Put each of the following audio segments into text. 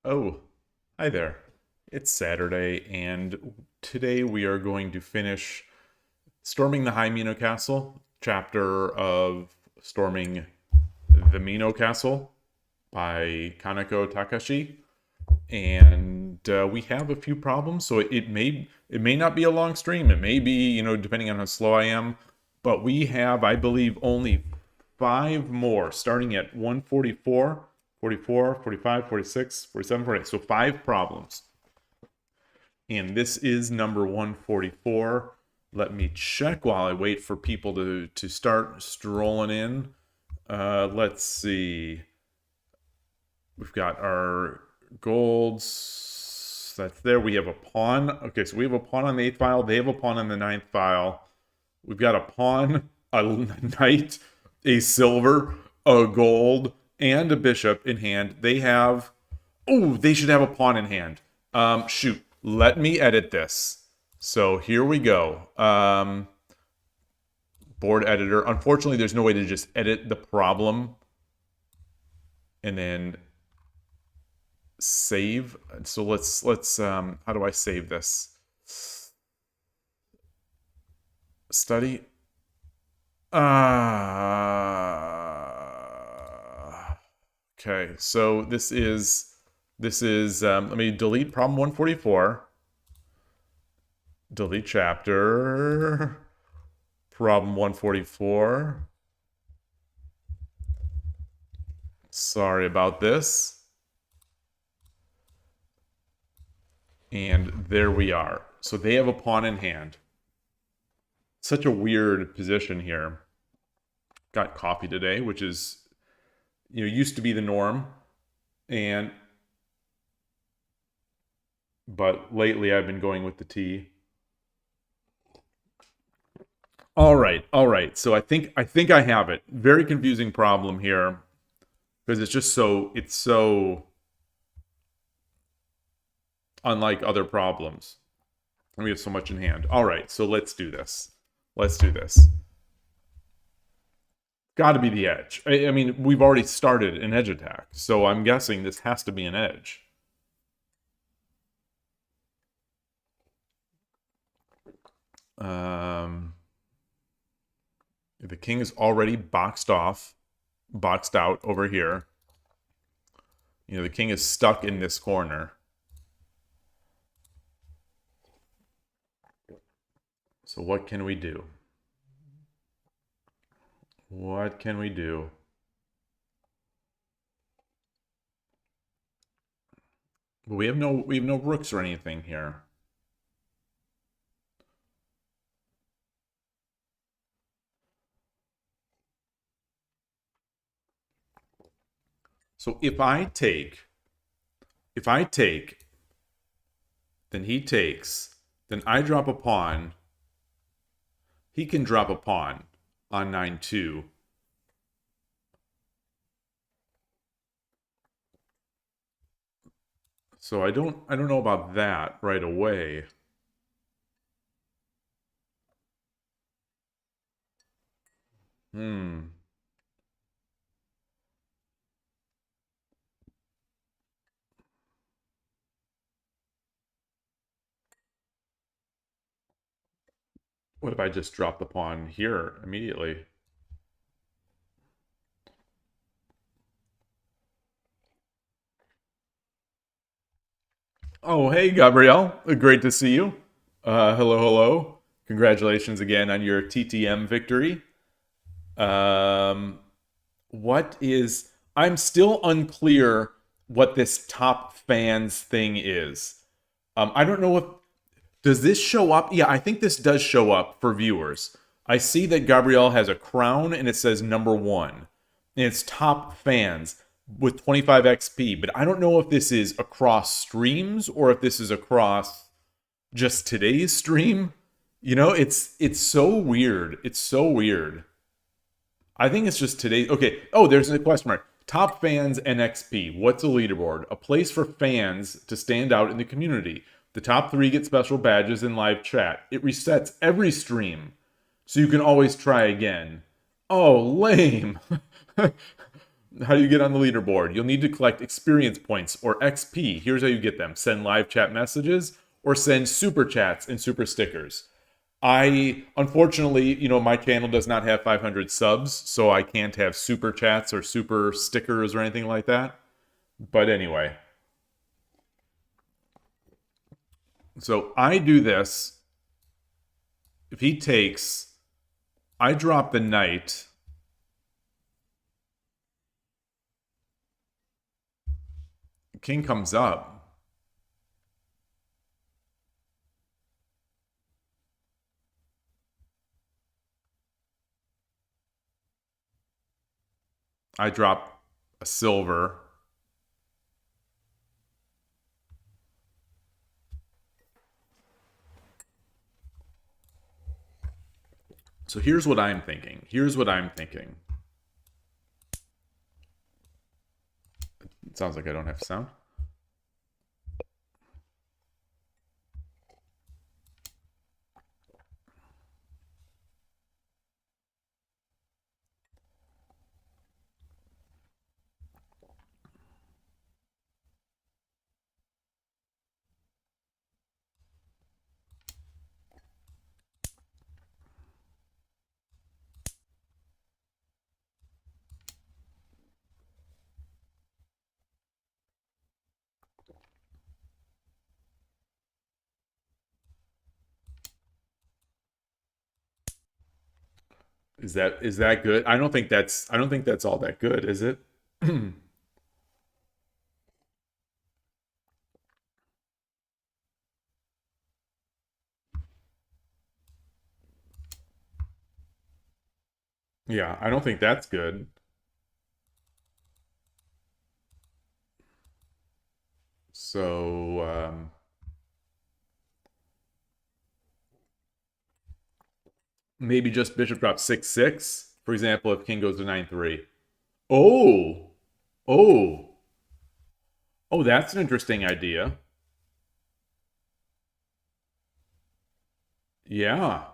Oh, hi there. It's Saturday, and today we are going to finish storming the High Mino Castle, chapter of storming the Mino Castle by Kaneko Takashi. And we have a few problems, so it may not be a long stream. It may be, depending on how slow I am. But we have, I believe, only 5 more, starting at 144, 44, 45, 46, 47, 48. So 5 problems. And this is number 144. Let me check while I wait for people to start strolling in. Let's see. We've got our golds. That's there. We have a pawn. Okay, so we have a pawn on the 8th file. They have a pawn on the 9th file. We've got a pawn, a knight, a silver, a gold, and a bishop in hand. They have... Oh, they should have a pawn in hand. Shoot. Let me edit this. So here we go. Board editor. Unfortunately, there's no way to just edit the problem and then save. So let's how do I save this? Study. Okay, so this is let me delete problem 144. Delete chapter. Problem 144. Sorry about this. And there we are. So they have a pawn in hand. Such a weird position here. Got coffee today, which is, used to be the norm. But lately I've been going with the tea. All right. So I think I have it. Very confusing problem here because it's so unlike other problems. And we have so much in hand. All right, so let's do this. Got to be the edge. I mean, we've already started an edge attack, so I'm guessing this has to be an edge. The king is already boxed out over here. The king is stuck in this corner. So what can we do? What can we do? We have no rooks or anything here. So if I take, then he takes, then I drop a pawn. He can drop a pawn on 9-2. So I don't know about that right away. What if I just drop the pawn here immediately? Oh, hey, Gabrielle. Great to see you. Hello. Congratulations again on your TTM victory. I'm still unclear what this top fans thing is. I don't know if, does this show up? Yeah, I think this does show up for viewers. I see that Gabrielle has a crown and it says number 1. And it's top fans with 25 XP, but I don't know if this is across streams or if this is across just today's stream. It's so weird. I think it's just today. Okay. Oh, there's a question mark. Top fans and XP. What's a leaderboard? A place for fans to stand out in the community. The top 3 get special badges in live chat. It resets every stream, so you can always try again. Oh, lame. How do you get on the leaderboard? You'll need to collect experience points or XP. Here's how you get them. Send live chat messages or send super chats and super stickers. Unfortunately, my channel does not have 500 subs, so I can't have super chats or super stickers or anything like that. But anyway. So I do this. If he takes, I drop the knight. King comes up. I drop a silver. So here's what I'm thinking. It sounds like I don't have sound. Is that good? I don't think that's all that good, is it? Yeah, I don't think that's good. So maybe just bishop drops 6/6. For example, if king goes to 9/3. Oh, oh, oh, that's an interesting idea. Yeah,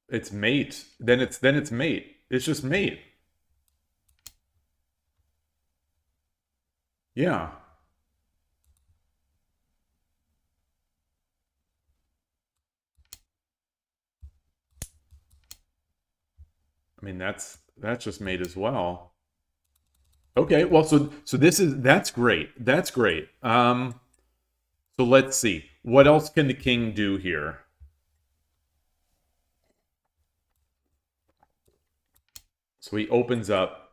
it's mate. Then it's mate. It's just mate. Yeah. I mean that's just mate as well. Okay, well so that's great. That's great. So let's see. What else can the king do here? So he opens up.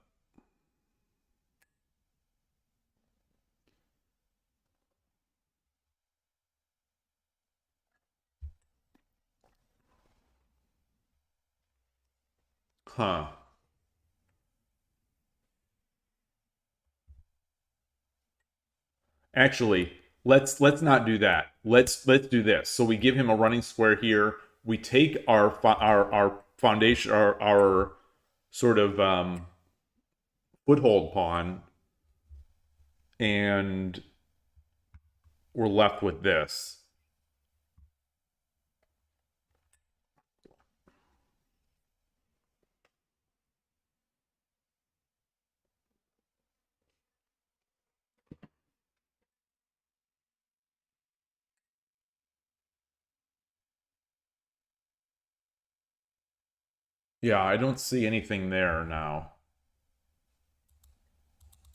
Huh. Actually, let's not do that. Let's do this. So we give him a running square here. We take our foundation, our sort of foothold pawn, and we're left with this. Yeah, I don't see anything there now.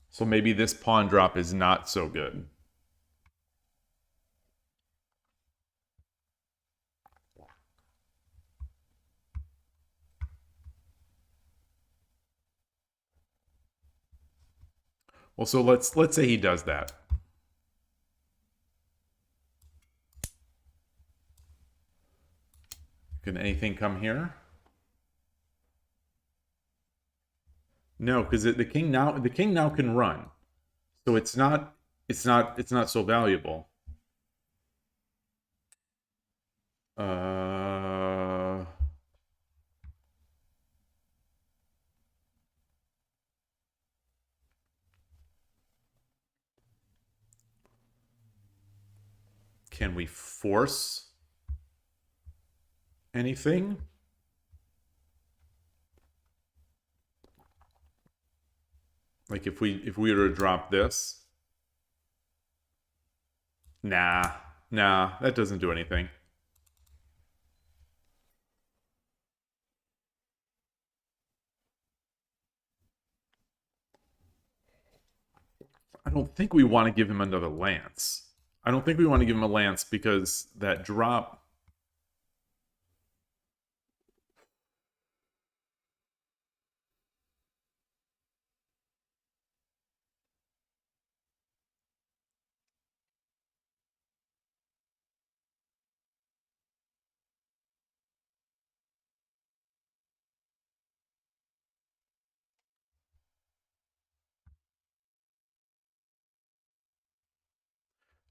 So maybe this pawn drop is not so good. Well, so let's say he does that. Can anything come here? No, because the king now can run. So it's not so valuable. Uh can we force anything? Like if we were to drop this. Nah, that doesn't do anything. I don't think we want to give him another lance. I don't think we want to give him a lance because that drop.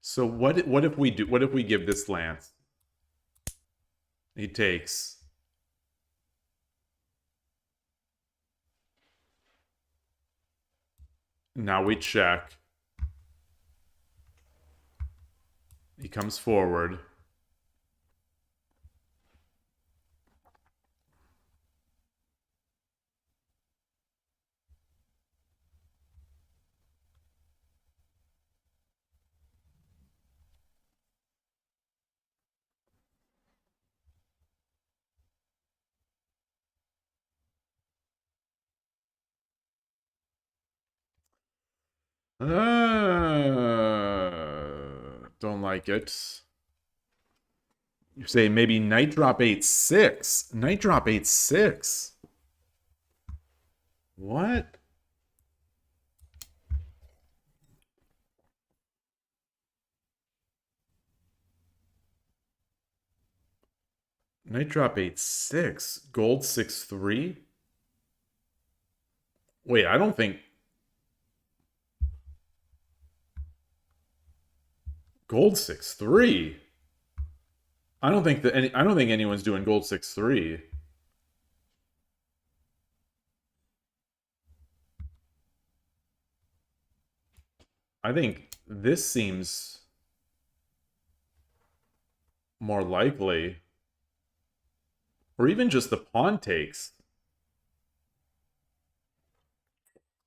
So what if we do, what if we give this lance? He takes. Now we check. He comes forward. Don't like it. You say maybe Night Drop 8-6. Night Drop 8-6. What? Night Drop 8-6. Gold 6-3? Wait, I don't think... Gold 6-3? I don't think anyone's doing gold 6-3. I think this seems more likely. Or even just the pawn takes.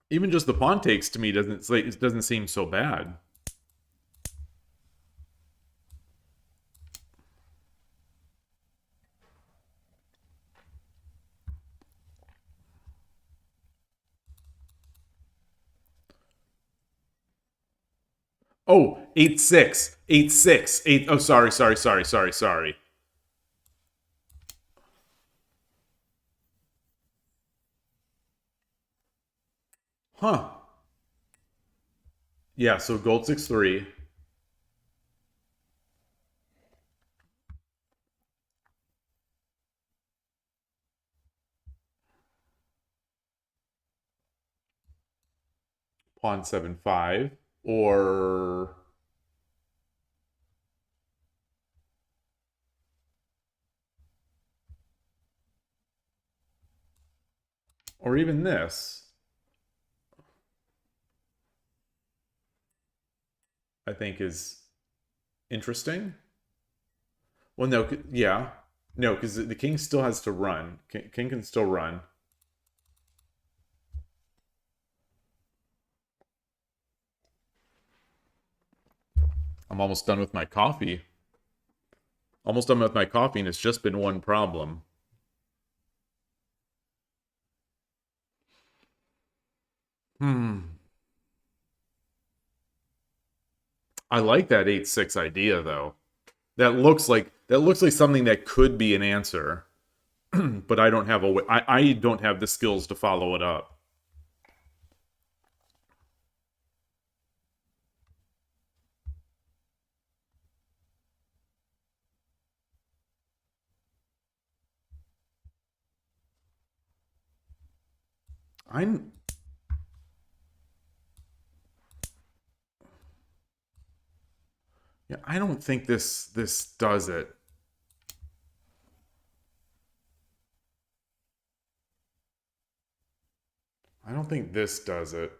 Even just the pawn takes to me doesn't seem so bad. Oh, 8-6. 8-6. 8. Oh, sorry. Huh. Yeah, so gold 6-3. Pawn 7-5. Or even this. I think is interesting. Well, no, yeah. No, because the king still has to run. King can still run. I'm almost done with my coffee. Almost done with my coffee, and it's just been one problem. I like that 8-6 idea, though. That looks like something that could be an answer, but I don't have I don't have the skills to follow it up. I'm Yeah, I don't think this does it. I don't think this does it.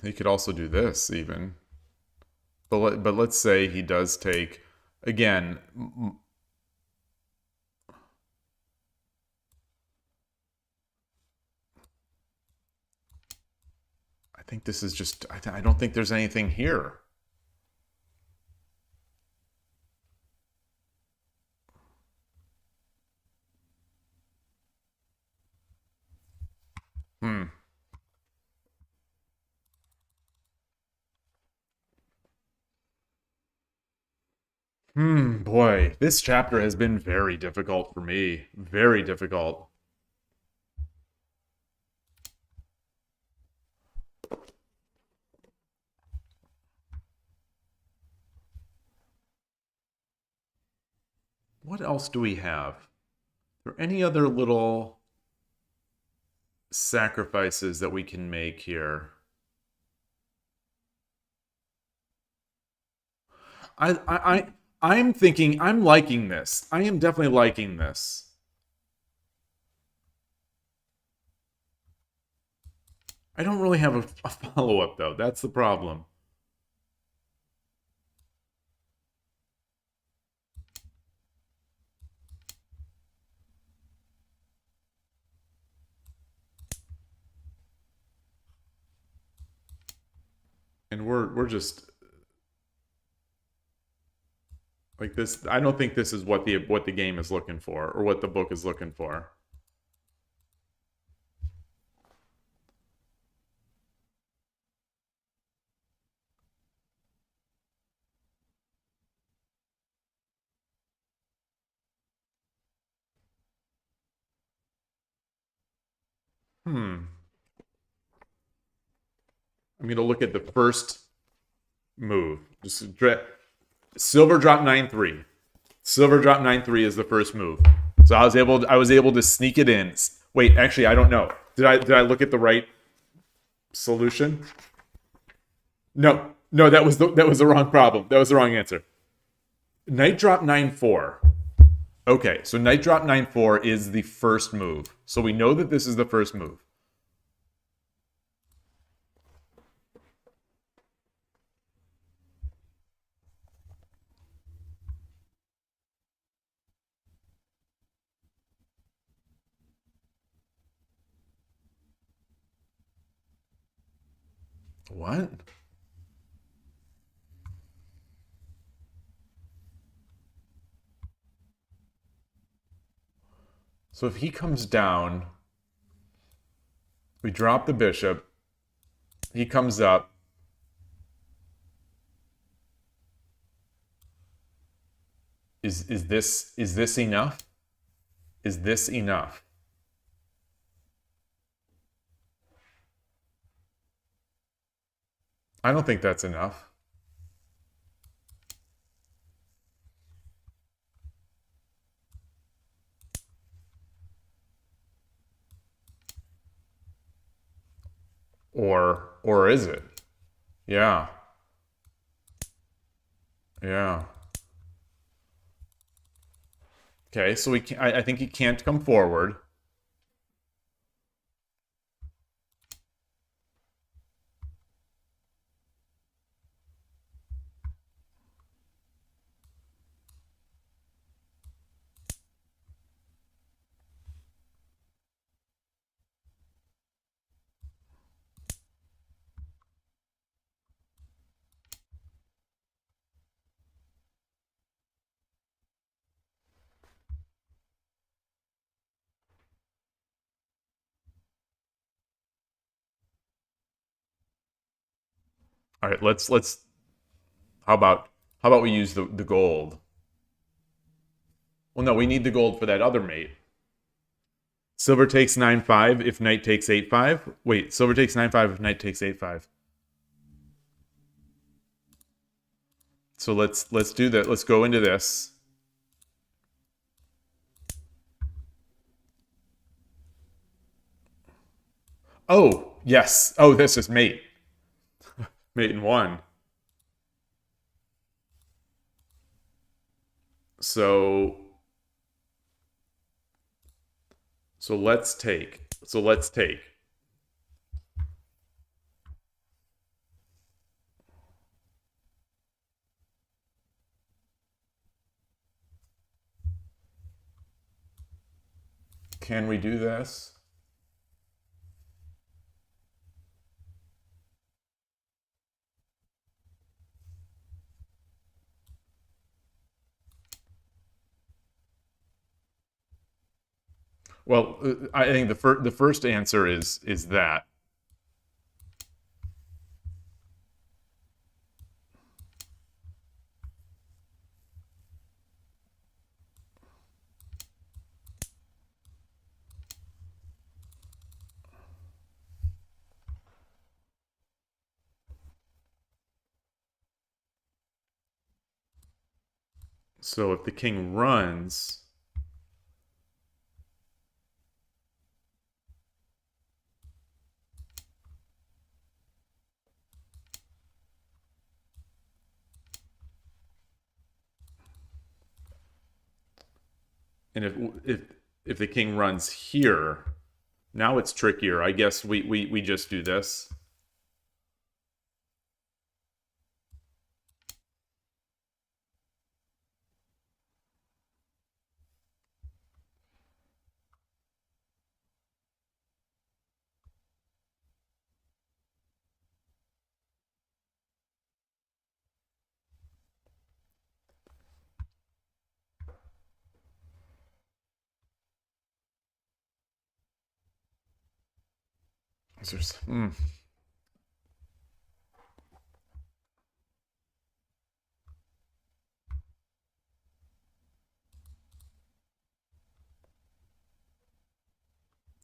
He could also do this even. But let's say he does take, again, I think this is just, I don't think there's anything here. Boy, this chapter has been very difficult for me. Very difficult. What else do we have? Are there any other little sacrifices that we can make here? I'm thinking, I'm liking this. I am definitely liking this. I don't really have a follow-up, though. That's the problem. And we're just like this. I don't think this is what the game is looking for, or what the book is looking for. I'm going to look at the first move. Just silver drop 9-3. Silver drop 9-3 is the first move. So I was able to sneak it in. Wait, actually, I don't know. Did I look at the right solution? No, that was the wrong problem. That was the wrong answer. Knight drop 9-4. Okay, so knight drop 9-4 is the first move. So we know that this is the first move. What? So if he comes down, we drop the bishop. He comes up. Is this enough? Is this enough? I don't think that's enough. Or is it? Yeah. Yeah. Okay, so I think he can't come forward. All right, let's how about we use the gold? Well, no, we need the gold for that other mate. Silver takes 9-5 if knight takes 8-5. Wait, silver takes 9-5 if knight takes 8-5. So let's do that. Let's go into this. Oh, yes. Oh, this is mate. Mate in 1. So let's take. Can we do this? Well, I think the first answer is that. So if the king runs, and if the king runs here, now it's trickier. I guess we just do this.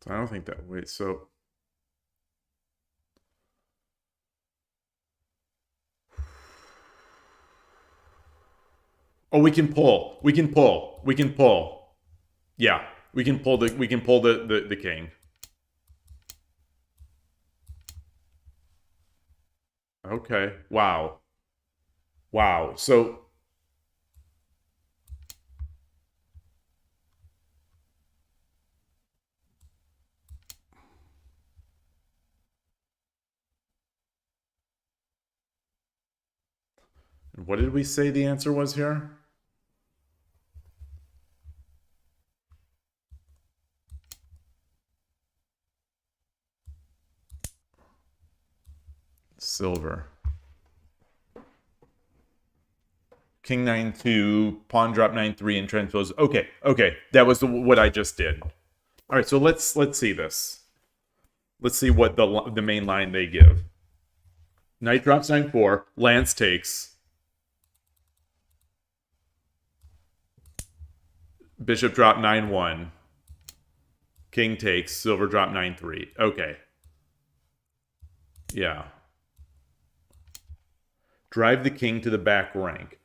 I don't think that. Wait, so oh, we can pull. We can pull. We can pull. Yeah, we can pull the king. Okay. Wow. Wow. So what did we say the answer was here? Silver. King 9-2, pawn drop 9-3, and transpose. Okay, okay, that was what I just did. All right, so let's see this. Let's see what the main line they give. Knight drops 9-4, lance takes. Bishop drop 9-1. King takes, silver drop 9-3. Okay. Yeah. Drive the king to the back rank.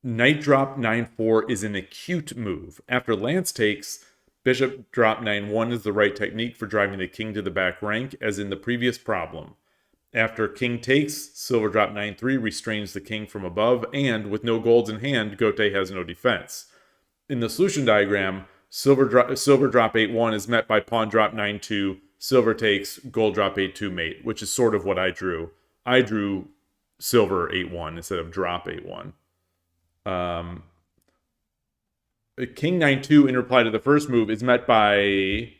Knight drop 9-4 is an acute move. After lance takes, bishop drop 9-1 is the right technique for driving the king to the back rank, as in the previous problem. After king takes, silver drop 9-3 restrains the king from above, and with no golds in hand, Gote has no defense. In the solution diagram, silver drop 8-1 is met by pawn drop 9-2, silver takes, gold drop 8-2 mate, which is sort of what I drew. I drew silver 8-1 instead of drop 8-1. King 9-2 in reply to the first move is met by...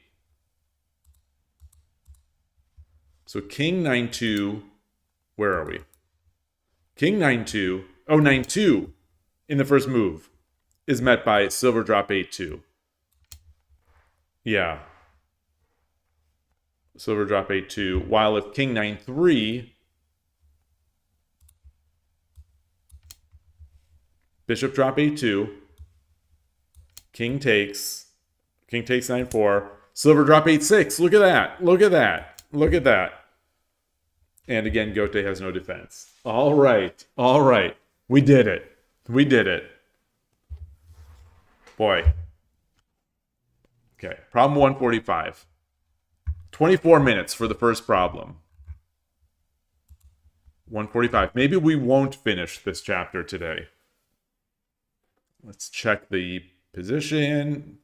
So king 9-2, where are we? King 9-2, oh, 9-2 in the first move is met by silver drop 8-2. Yeah. Silver drop 8-2, while if king 9-3... Bishop drop 8-2. King takes 9-4. Silver drop 8-6. Look at that. Look at that. Look at that. And again, Gote has no defense. All right. All right. We did it. We did it. Boy. Okay. Problem 145. 24 minutes for the first problem. 145. Maybe we won't finish this chapter today. Let's check the position.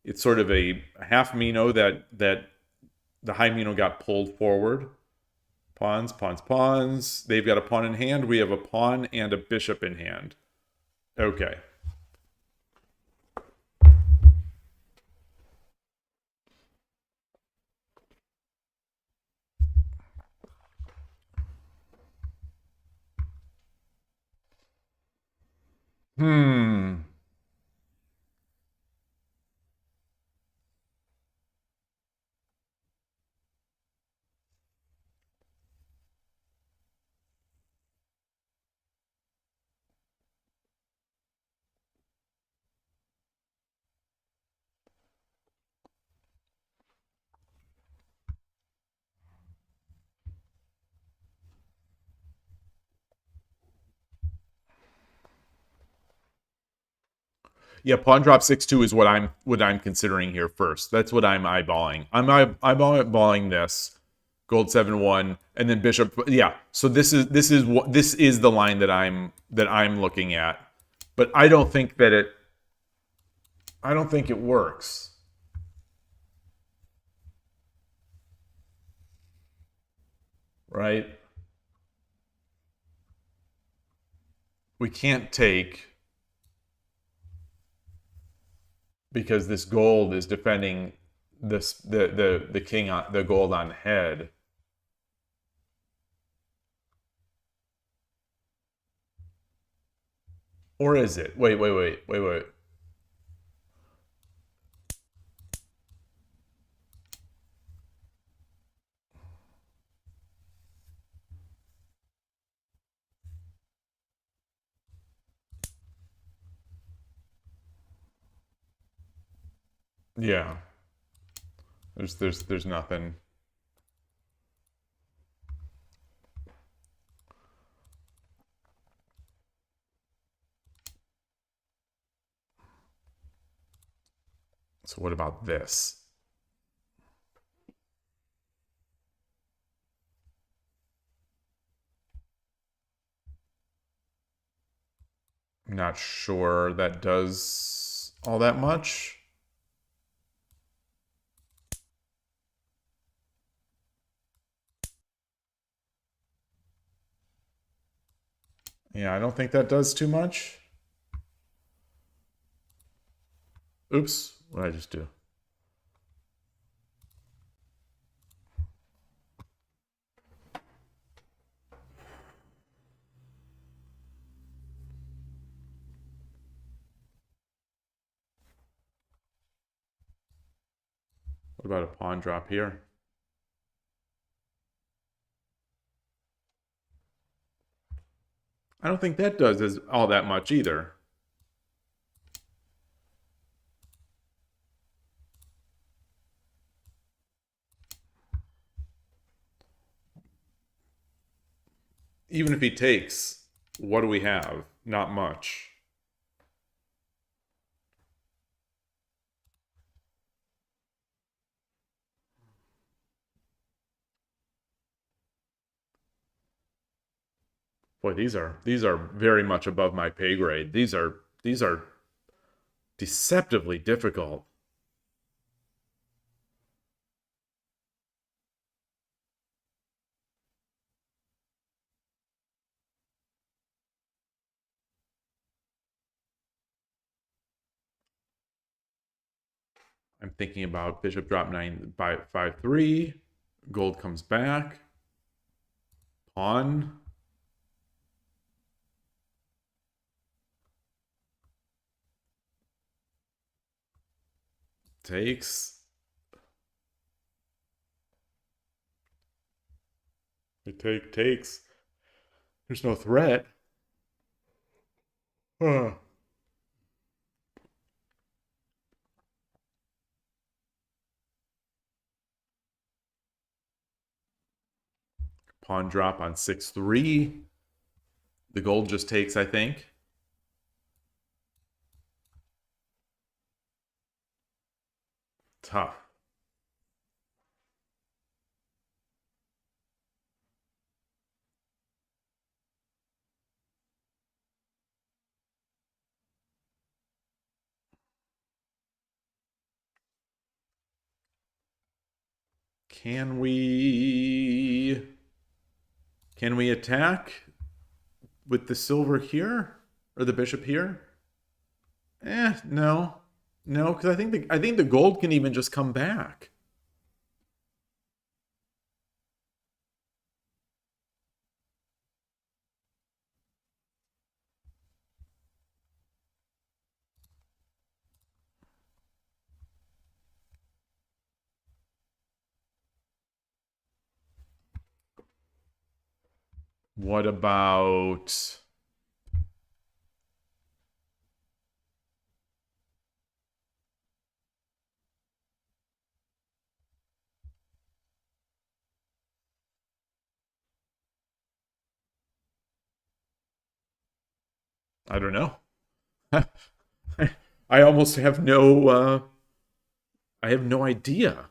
It's sort of a half Mino that the high Mino got pulled forward. Pawns, pawns, pawns. They've got a pawn in hand. We have a pawn and a bishop in hand. Okay. Hmm. Yeah, pawn drop 6-2 is what I'm considering here first. That's what I'm eyeballing. I'm eyeballing this gold 7-1 and then bishop. Yeah, so this is the line that I'm looking at. But I don't think it works. Right? We can't take because this gold is defending the king on the gold on head. Or is it? Wait. Yeah. There's nothing. So what about this? I'm not sure that does all that much. Yeah, I don't think that does too much. Oops, what did I just do? What about a pawn drop here? I don't think that does all that much either. Even if he takes, what do we have? Not much. Boy, these are very much above my pay grade. These are deceptively difficult. I'm thinking about bishop drop 9 by 5-3. Gold comes back. Pawn. Takes. Takes. There's no threat. Huh. Pawn drop on 6-3. The gold just takes, I think. Tough. Can we attack with the silver here or the bishop here? No. No, because I think the gold can even just come back. What about... I don't know. I almost have no, I have no idea.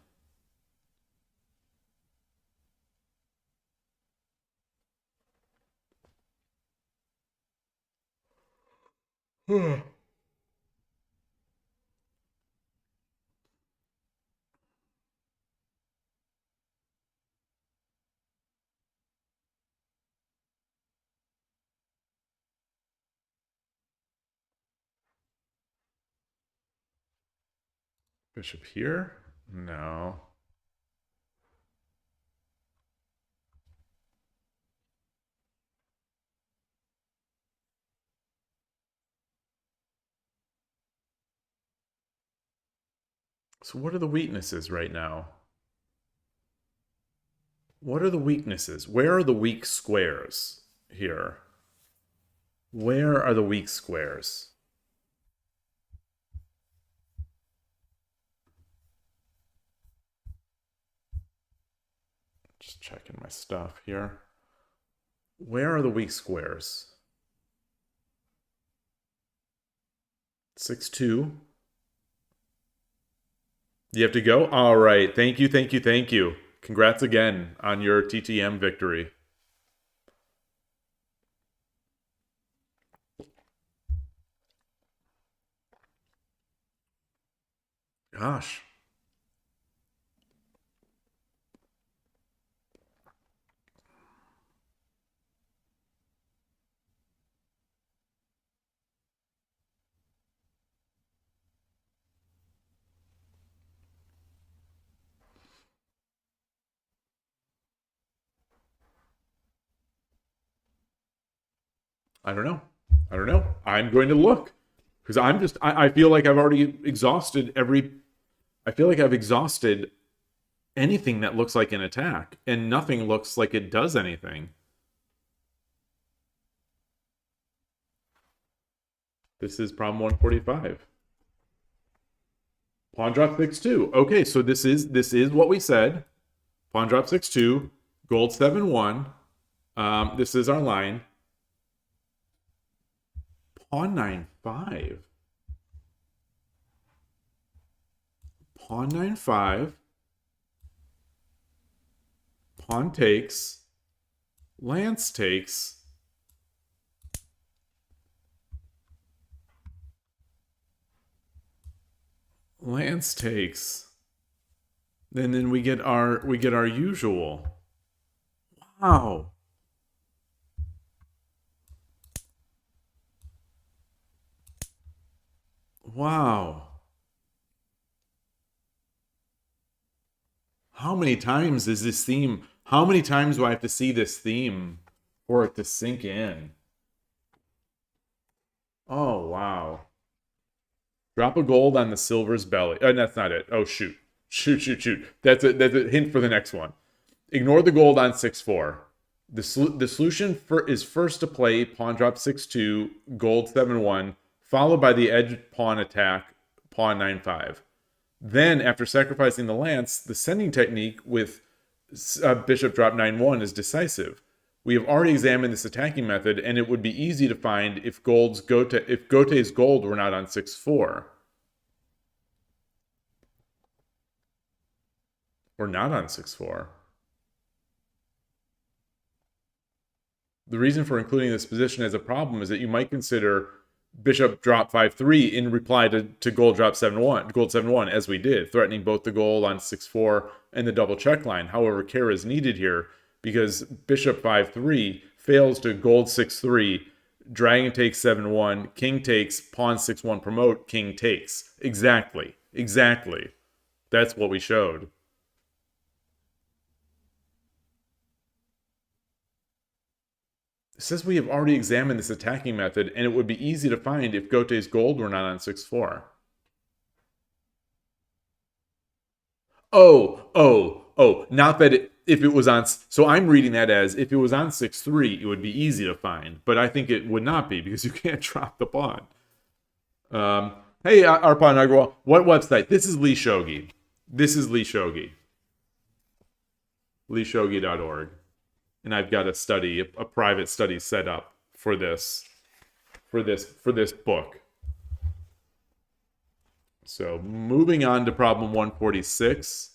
Bishop here? No. So what are the weaknesses right now? What are the weaknesses? Where are the weak squares here? Where are the weak squares? Just checking my stuff here. Where are the weak squares? 6-2. You have to go? All right. Thank you, thank you, thank you. Congrats again on your TTM victory. Gosh. I don't know. I don't know. I'm going to look. Because I feel like I've already exhausted I feel like I've exhausted anything that looks like an attack. And nothing looks like it does anything. This is problem 145. Pawn drop 6-2. Okay, so this is what we said. Pawn drop 6-2. Gold 7-1. This is our line. Pawn 9-5. Pawn 9-5. Pawn takes. Lance takes. Lance takes. And then we get our usual. Wow. Wow. How many times is this theme? How many times do I have to see this theme for it to sink in? Oh, wow. Drop a gold on the silver's belly. That's not it. Oh, shoot. Shoot. That's a hint for the next one. Ignore the gold on 6-4. The solution is first to play pawn drop 6-2, gold 7-1, followed by the edge pawn attack, pawn 9-5. Then, after sacrificing the lance, the sending technique with bishop drop 9-1 is decisive. We have already examined this attacking method, and it would be easy to find if Gote's gold were not on 6-4. Or not on 6-4. The reason for including this position as a problem is that you might consider bishop drop 5-3 in reply to gold drop 7-1, gold 7-1, as we did, threatening both the gold on 6-4 and the double check line. However, care is needed here because bishop 5-3 fails to gold 6-3, dragon takes 7-1, king takes, pawn 6-1 promote, king takes. Exactly. That's what we showed. It says we have already examined this attacking method, and it would be easy to find if Gote's gold were not on 6-4. Oh, not that if it was on, so I'm reading that as if it was on 6-3, it would be easy to find, but I think it would not be because you can't drop the pawn. Hey, Arpan Agarwal, what website? This is Lee Shogi. This is Lee Shogi. LeeShogi.org. And I've got a private study set up for this book. So moving on to problem 146.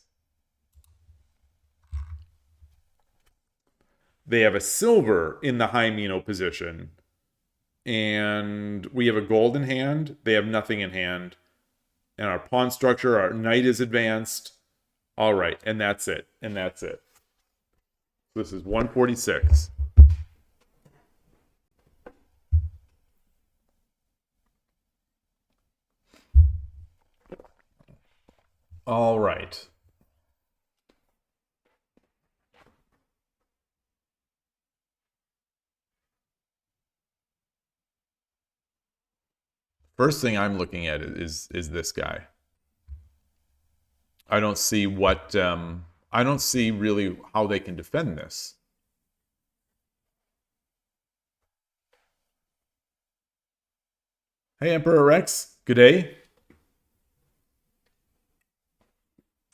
They have a silver in the high Mino position. And we have a gold in hand. They have nothing in hand. And our pawn structure, our knight is advanced. All right, and that's it. And that's it. This is 146. All right. First thing I'm looking at is this guy. I don't see I don't see really how they can defend this. Hey, Emperor Rex. Good day.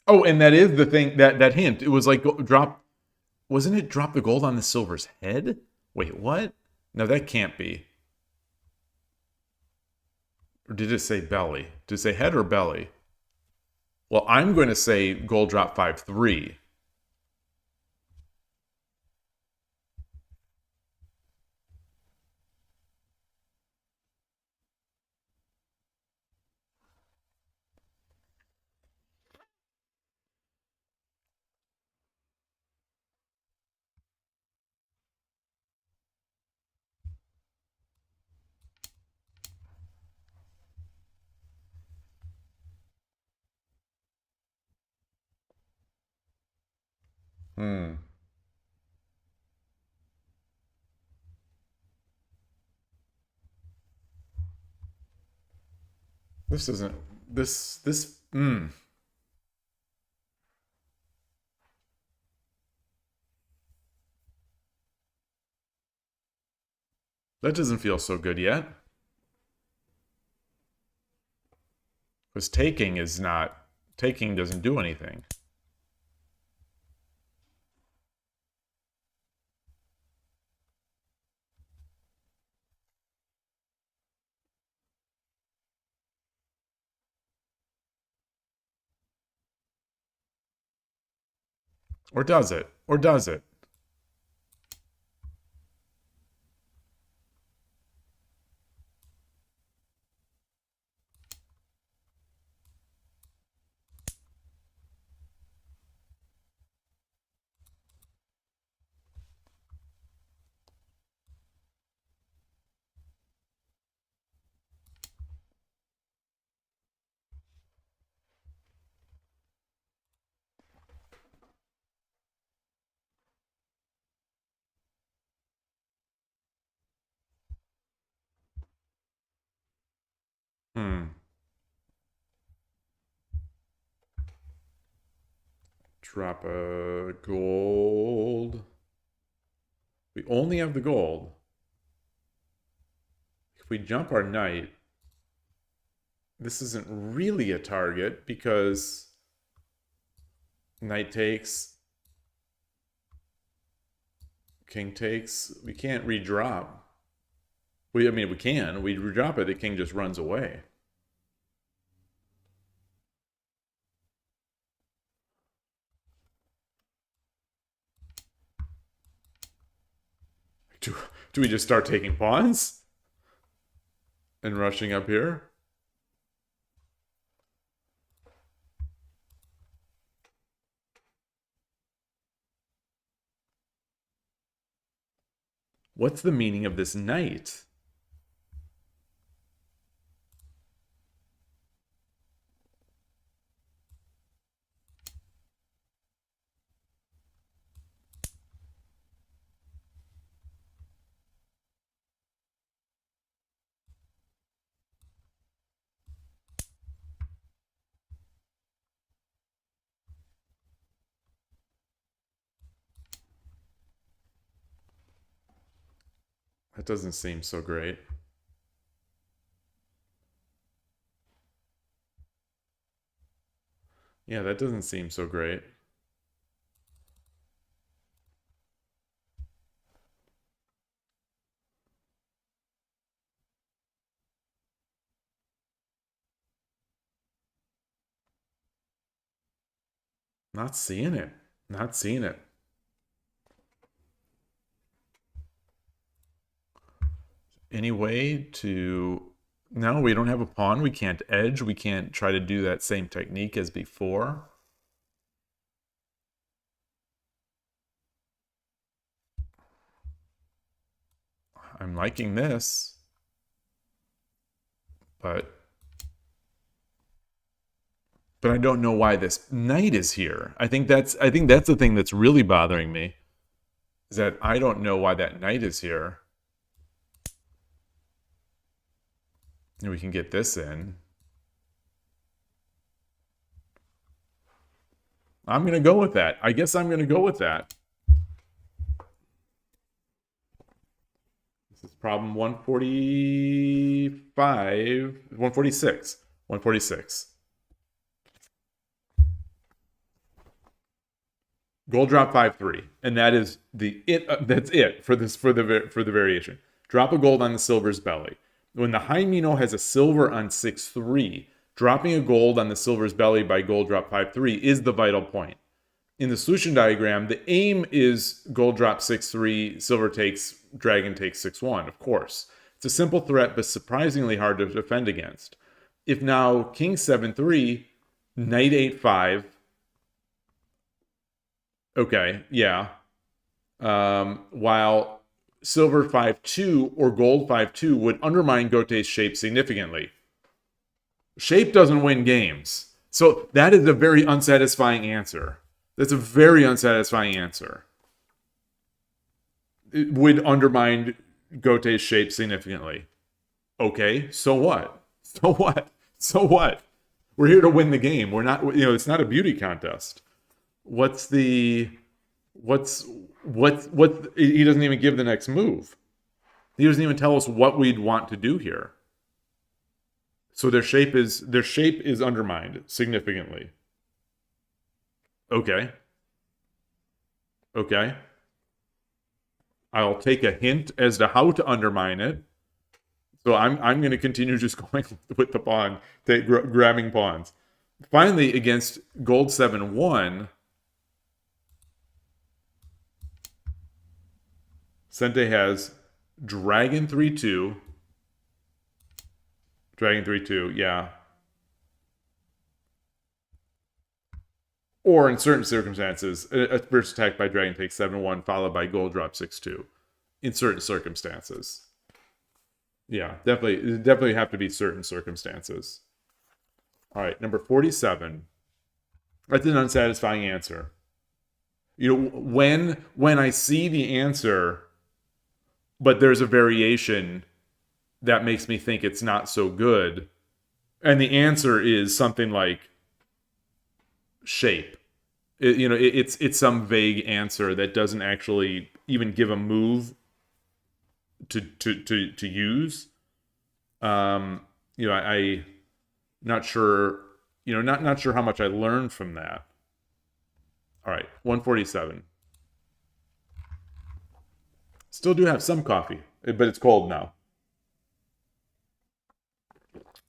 Oh, and that is the thing, that hint. It was like drop, wasn't it drop the gold on the silver's head? Wait, what? No, that can't be. Or did it say belly? Did it say head or belly? Well, I'm going to say gold drop 5-3. This isn't, that doesn't feel so good yet. Because taking doesn't do anything. Or does it? Or does it? Drop a gold. We only have the gold. If we jump our knight, this isn't really a target because knight takes, king takes. We can't redrop. I mean, we can. We redrop it, the king just runs away. Do we just start taking pawns? And rushing up here? What's the meaning of this knight? That doesn't seem so great. Yeah, that doesn't seem so great. Not seeing it. Not seeing it. Any way to... No, we don't have a pawn. We can't edge. We can't try to do that same technique as before. I'm liking this. But I don't know why this knight is here. I think that's the thing that's really bothering me. Is that I don't know why that knight is here. And we can get this in. I'm going to go with that. I guess I'm going to go with that. This is problem 145, 146. 146. Gold drop 5-3, and that is that's it for the variation. Drop a gold on the silver's belly. When the high Mino has a silver on 6-3, dropping a gold on the silver's belly by gold drop 5-3 is the vital point. In the solution diagram, the aim is gold drop 6-3, silver takes, dragon takes 6-1, of course. It's a simple threat, but surprisingly hard to defend against. If now king 7-3, knight 8-5, okay, yeah. While silver 5-2 or gold 5-2 would undermine Gote's shape significantly. Shape doesn't win games. So that is a very unsatisfying answer. That's a very unsatisfying answer. It would undermine Gote's shape significantly. Okay, so what? So what? So what? We're here to win the game. We're not, it's not a beauty contest. He doesn't even give the next move. He doesn't even tell us what we'd want to do here. So their shape is undermined significantly. Okay. I'll take a hint as to how to undermine it. So I'm going to continue just going with the pawn, grabbing pawns. Finally, against gold 7-1, Sente has dragon 3-2. Dragon 3-2, yeah. Or in certain circumstances, a first attack by dragon takes 7-1, followed by gold drop 6-2. In certain circumstances. Yeah, definitely have to be certain circumstances. All right, number 47. That's an unsatisfying answer. When I see the answer, but there's a variation that makes me think it's not so good, and the answer is something like shape. It's some vague answer that doesn't actually even give a move to use. I'm not sure. Not sure how much I learned from that. All right, 147. Still do have some coffee, but it's cold now.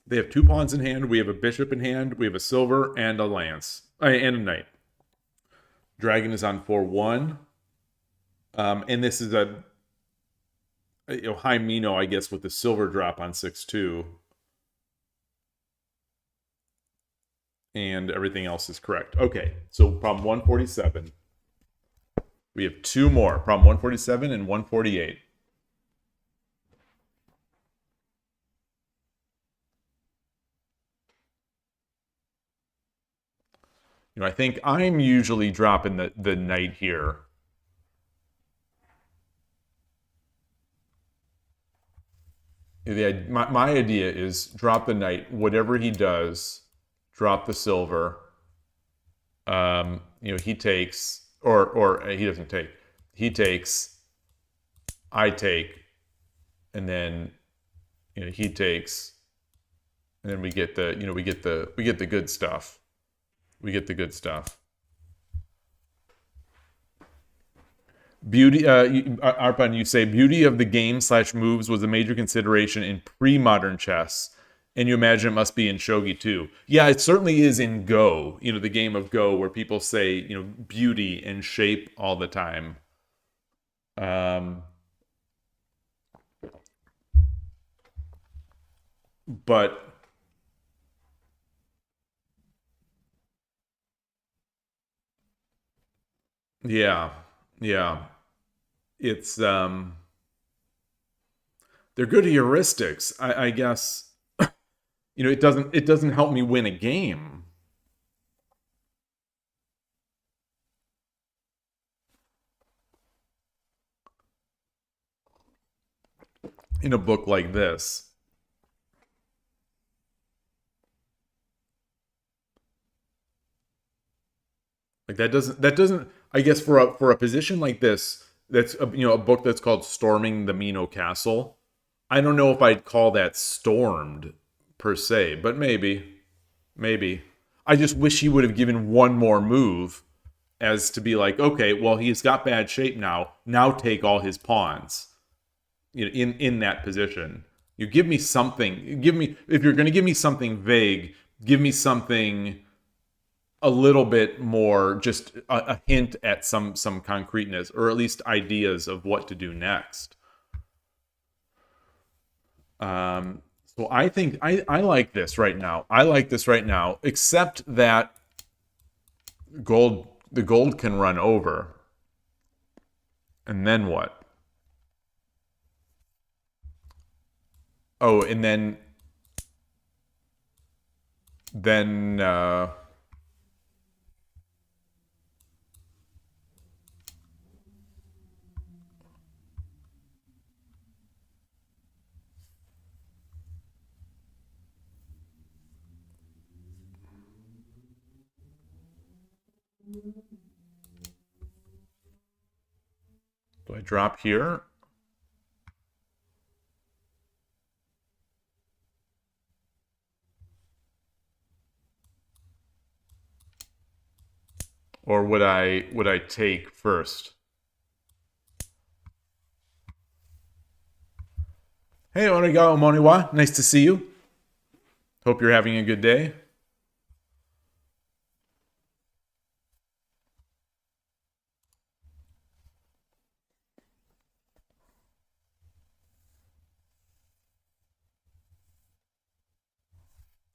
They have 2 pawns in hand. We have a bishop in hand. We have a silver and a lance. And a knight. Dragon is on 4-1. And this is a high Mino, I guess, with the silver drop on 6-2. And everything else is correct. Okay, so problem 147. We have 2 more. Problem 147 and 148. I think I'm usually dropping the knight here. My idea is drop the knight. Whatever he does, drop the silver. He takes, or he doesn't take. He takes, I take, and then he takes, and then we get the good stuff. We get the good stuff. Beauty, Arpan, you say beauty of the game / moves was a major consideration in pre-modern chess, and you imagine it must be in shogi too. Yeah, it certainly is in Go. The game of Go, where people say beauty and shape all the time. But yeah, yeah, it's they're good heuristics. I guess it doesn't help me win a game. In a book like this. Like that doesn't I guess for a position like this, that's a book that's called Storming the Mino Castle. I don't know if I'd call that stormed per se, but maybe. I just wish he would have given one more move as to be like, okay, well, he's got bad shape now. Now take all his pawns. In that position. You give me something. If you're going to give me something vague, give me something a little bit more, just a hint at some concreteness, or at least ideas of what to do next. So I think I like this right now. I like this right now, except that the gold can run over. And then what? Oh, and then do I drop here? Or would I take first? Hey, Onigawa Moniwa, nice to see you. Hope you're having a good day.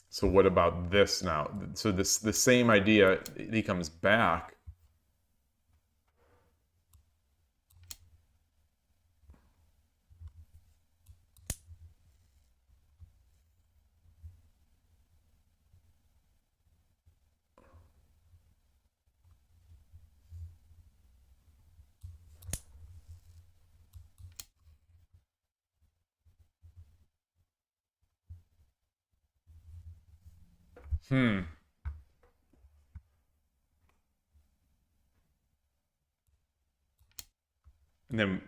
So what about this now? So the same idea, he comes back. And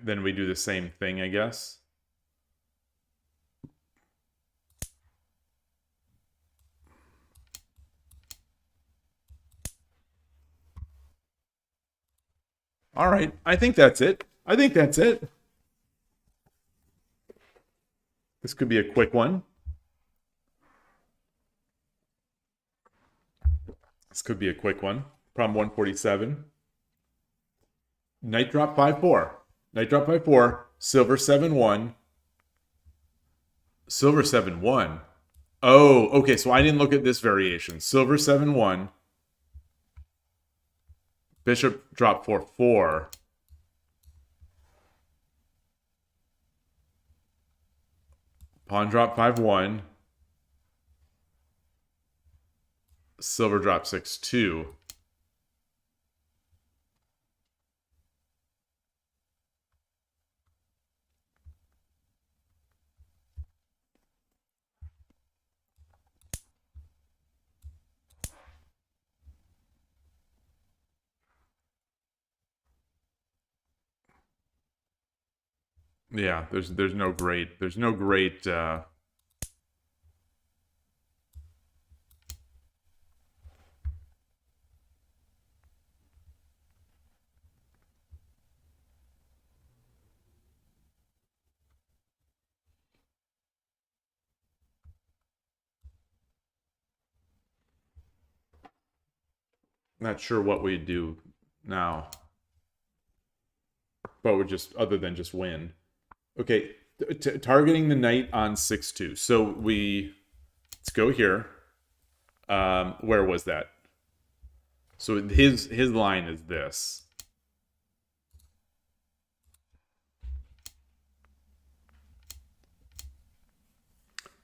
then we do the same thing, I guess. All right, I think that's it. I think that's it. This could be a quick one. This could be a quick one. Problem 147. Knight drop 5-4. Knight drop 5-4. Silver 7-1. Silver 7-1. Oh, okay, so I didn't look at this variation. Silver 7-1. Bishop drop 4-4. Pawn drop 5-1. Silver drop 6-2. Yeah, there's no great not sure what we do now, but would just other than just win. Okay, targeting the knight on 6-2. So let's go here. Where was that? So his line is this.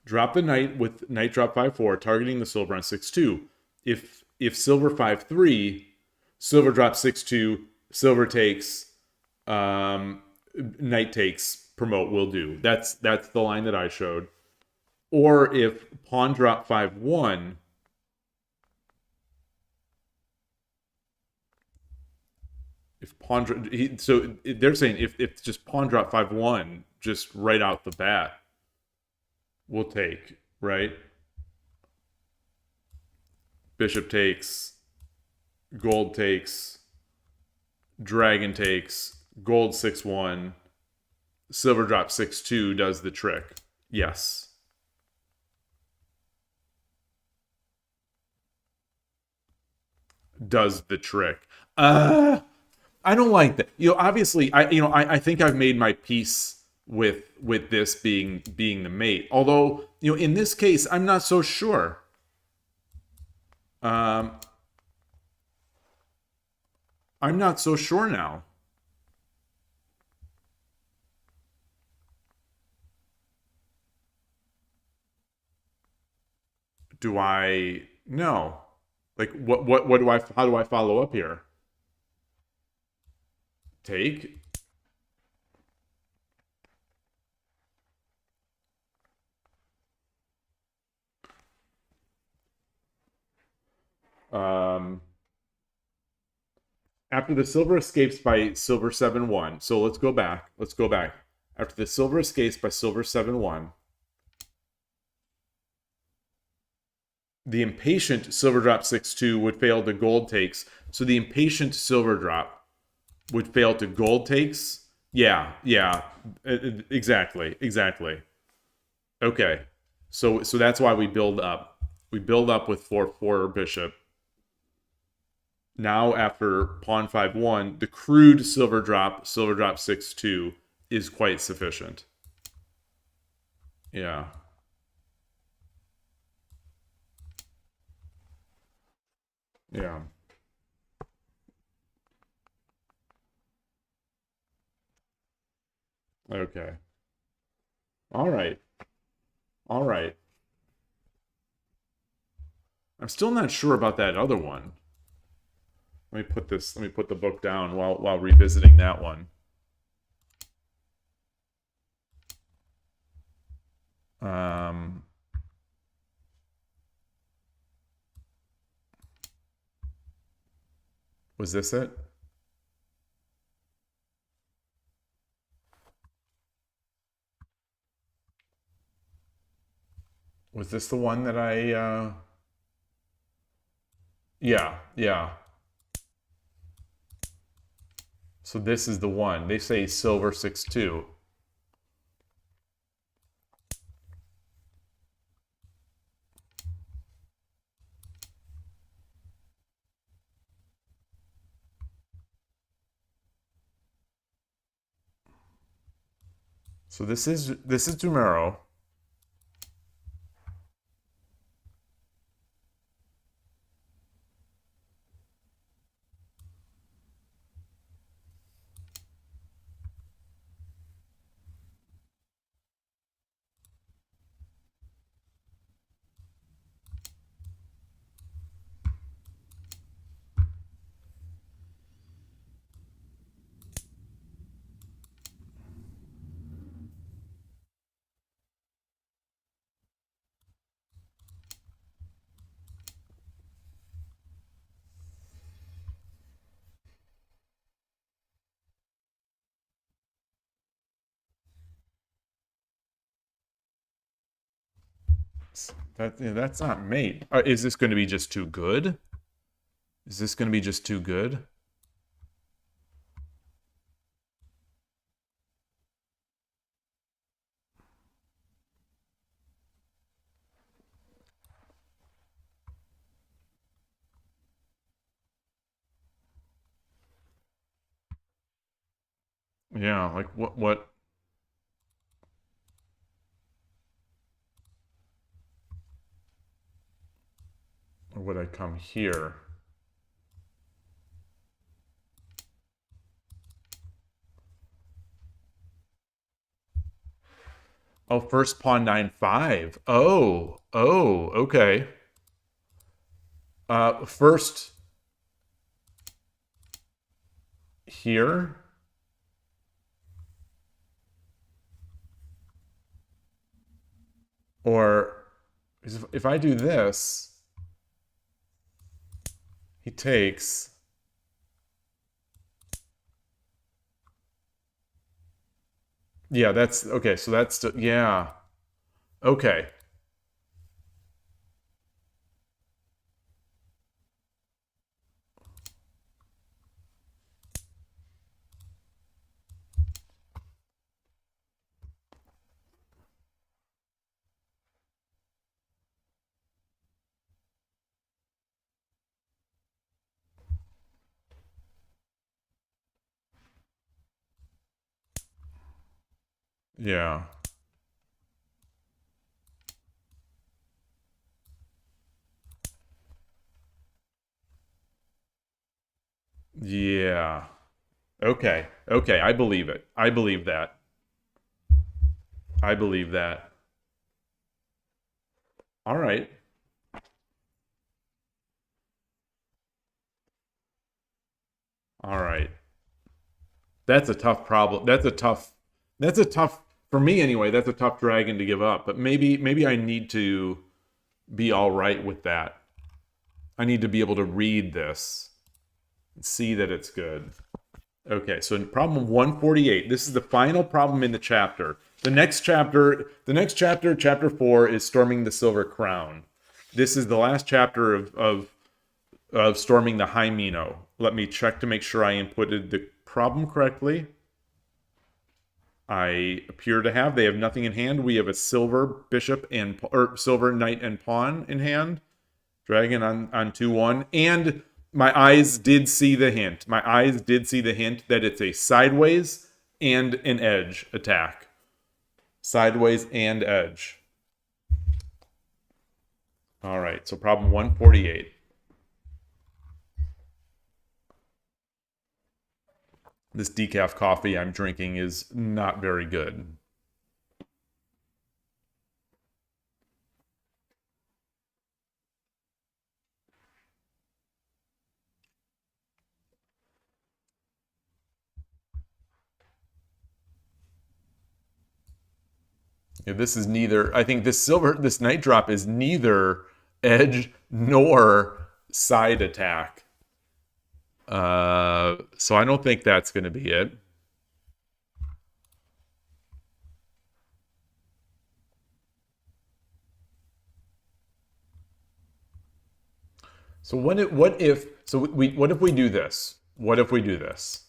Drop the knight with knight drop 5-4, targeting the silver on 6-2. If silver 5-3, silver drops 6-2, silver takes, knight takes, promote will do. That's the line that I showed. Or if pawn drop 5-1, if pawn so they're saying if just pawn drop 5-1 just right out the bat, we'll take, right? Bishop takes, gold takes, dragon takes, gold 6-1, silver drop 6-2 does the trick. Yes. Does the trick. I don't like that. Obviously, I think I've made my peace with this being the mate. Although, in this case, I'm not so sure. I'm not so sure now. Do I no? Like what do I how do I follow up here? Take. After the silver escapes by silver 7-1. So let's go back. Let's go back. After the silver escapes by silver 7-1, the impatient silver drop 6-2 would fail to gold takes. So the impatient silver drop would fail to gold takes. Yeah, exactly. Okay, so that's why we build up. We build up with 4-4 bishop. Now after pawn 5-1, the crude silver drop 6-2 is quite sufficient. Yeah. Yeah. Okay. All right. All right. I'm still not sure about that other one. Let me put the book down while revisiting that one. Was this it? Was this the one that I yeah. So this is the one. They say silver 6-2. So this is Dumero. That's not mate. Is this going to be just too good? Is this going to be just too good? Yeah, like what or would I come here? Oh, first pawn 9-5. Oh, okay. First here. Or if I do this, he takes. Yeah, that's okay. So that's yeah. Okay. Yeah. Yeah. Okay. Okay, I believe it. I believe that. I believe that. All right. All right. That's a tough problem. That's a tough for me anyway, that's a tough dragon to give up. But maybe I need to be all right with that. I need to be able to read this and see that it's good. Okay, so in problem 148, this is the final problem in the chapter. The next chapter, chapter 4, is Storming the Silver Crown. This is the last chapter of Storming the High Mino. Let me check to make sure I inputted the problem correctly. I appear to have. They have nothing in hand. We have a silver bishop or silver knight and pawn in hand. Dragon on 2-1. And my eyes did see the hint. My eyes did see the hint that it's a sideways and an edge attack. Sideways and edge. All right, so problem 148. This decaf coffee I'm drinking is not very good. Yeah, this is neither. I think this night drop is neither edge nor side attack. So I don't think that's going to be it. So what if we do this? What if we do this?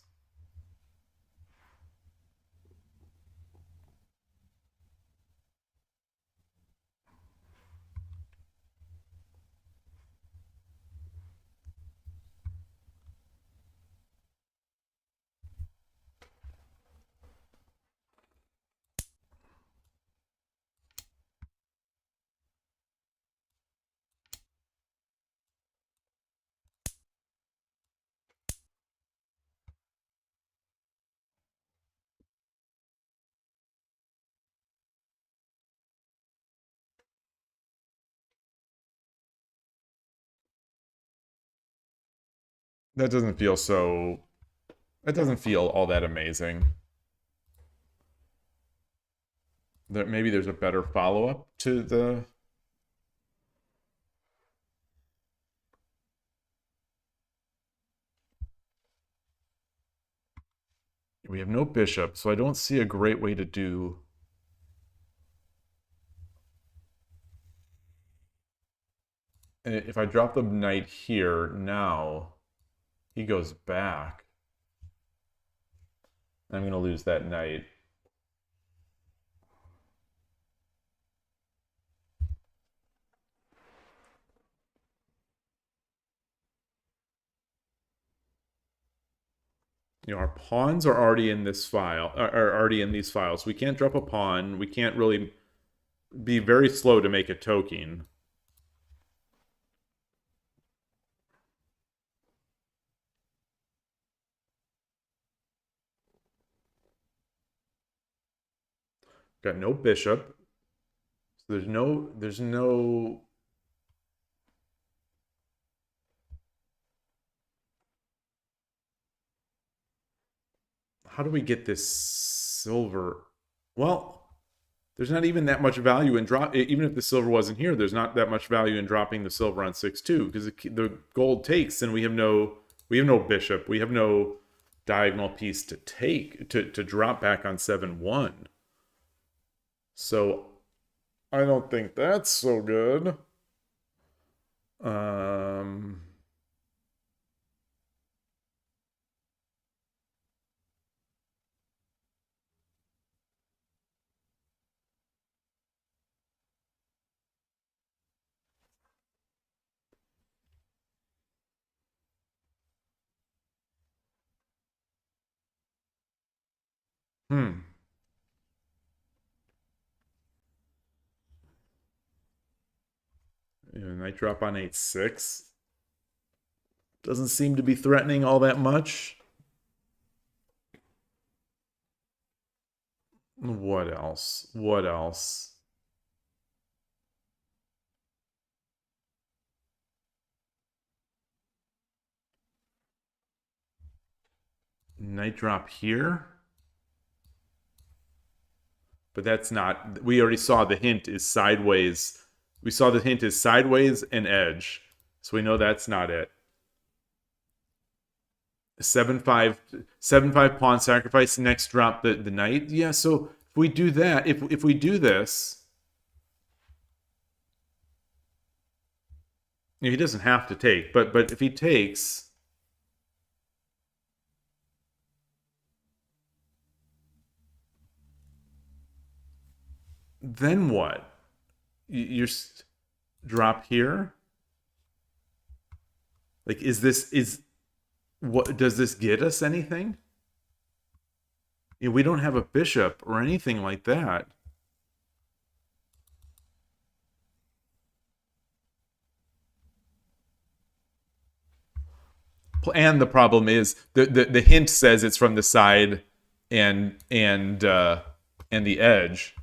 That doesn't feel so. That doesn't feel all that amazing. That maybe there's a better follow up to the. We have no bishop, so I don't see a great way to do. And if I drop the knight here now, he goes back. I'm going to lose that knight. Our pawns are already in this file, are already in these files. We can't drop a pawn. We can't really be very slow to make a token. Got no bishop. So there's no. How do we get this silver? Well, there's not even that much value in drop. Even if the silver wasn't here, there's not that much value in dropping the silver on 6-2 because the gold takes, and we have no bishop. We have no diagonal piece to take to drop back on 7-1. So I don't think that's so good. Um. Hmm. Knight drop on 8-6 doesn't seem to be threatening all that much. What else? What else? Knight drop here? But that's not... We already saw the hint is sideways. We saw the hint is sideways and edge. So we know that's not it. 7-5 7-5 pawn sacrifice, next drop the knight. Yeah, so if we do that, if we do this, he doesn't have to take, but if he takes, then what? You're drop here? Like, is what does this get us anything? We don't have a bishop or anything like that. And the problem is the hint says it's from the side and the edge.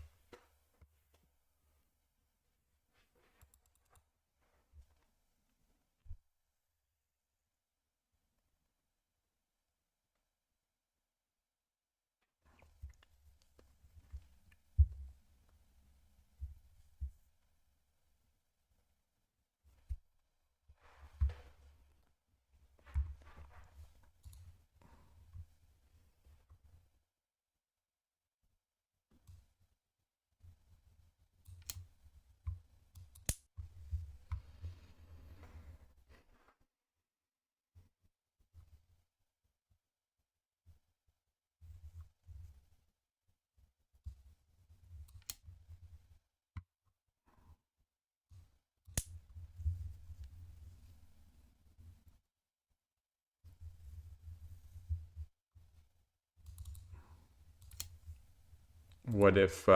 What if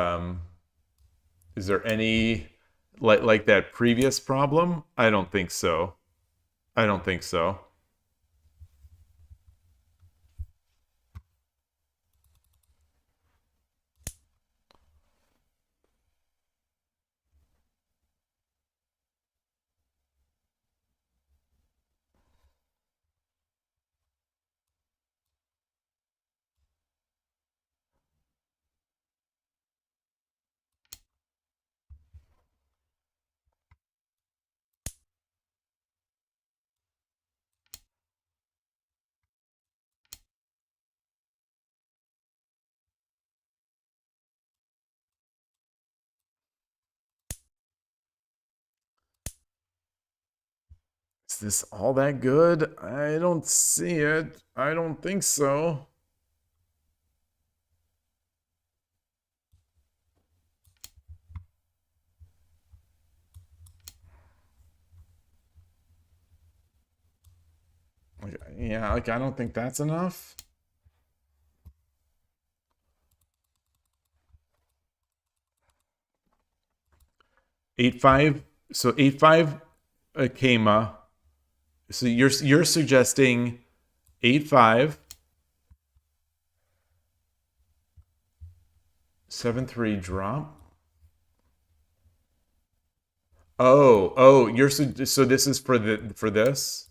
is there any like that previous problem? I don't think so. I don't think so. Is this all that good? I don't see it. I don't think so. Yeah, like I don't think that's enough. Eight five. So 8-5 Kema. So you're suggesting 8-5 7-3 drop. Oh, you're so this is for this.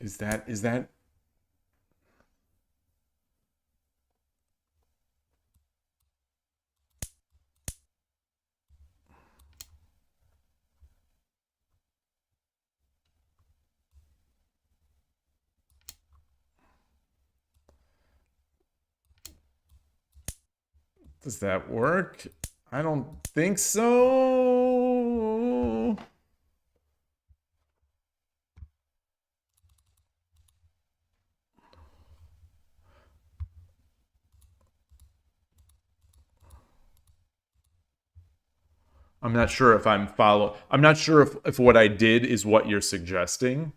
Is that does that work? I don't think so. I'm not sure if I'm not sure if what I did is what you're suggesting.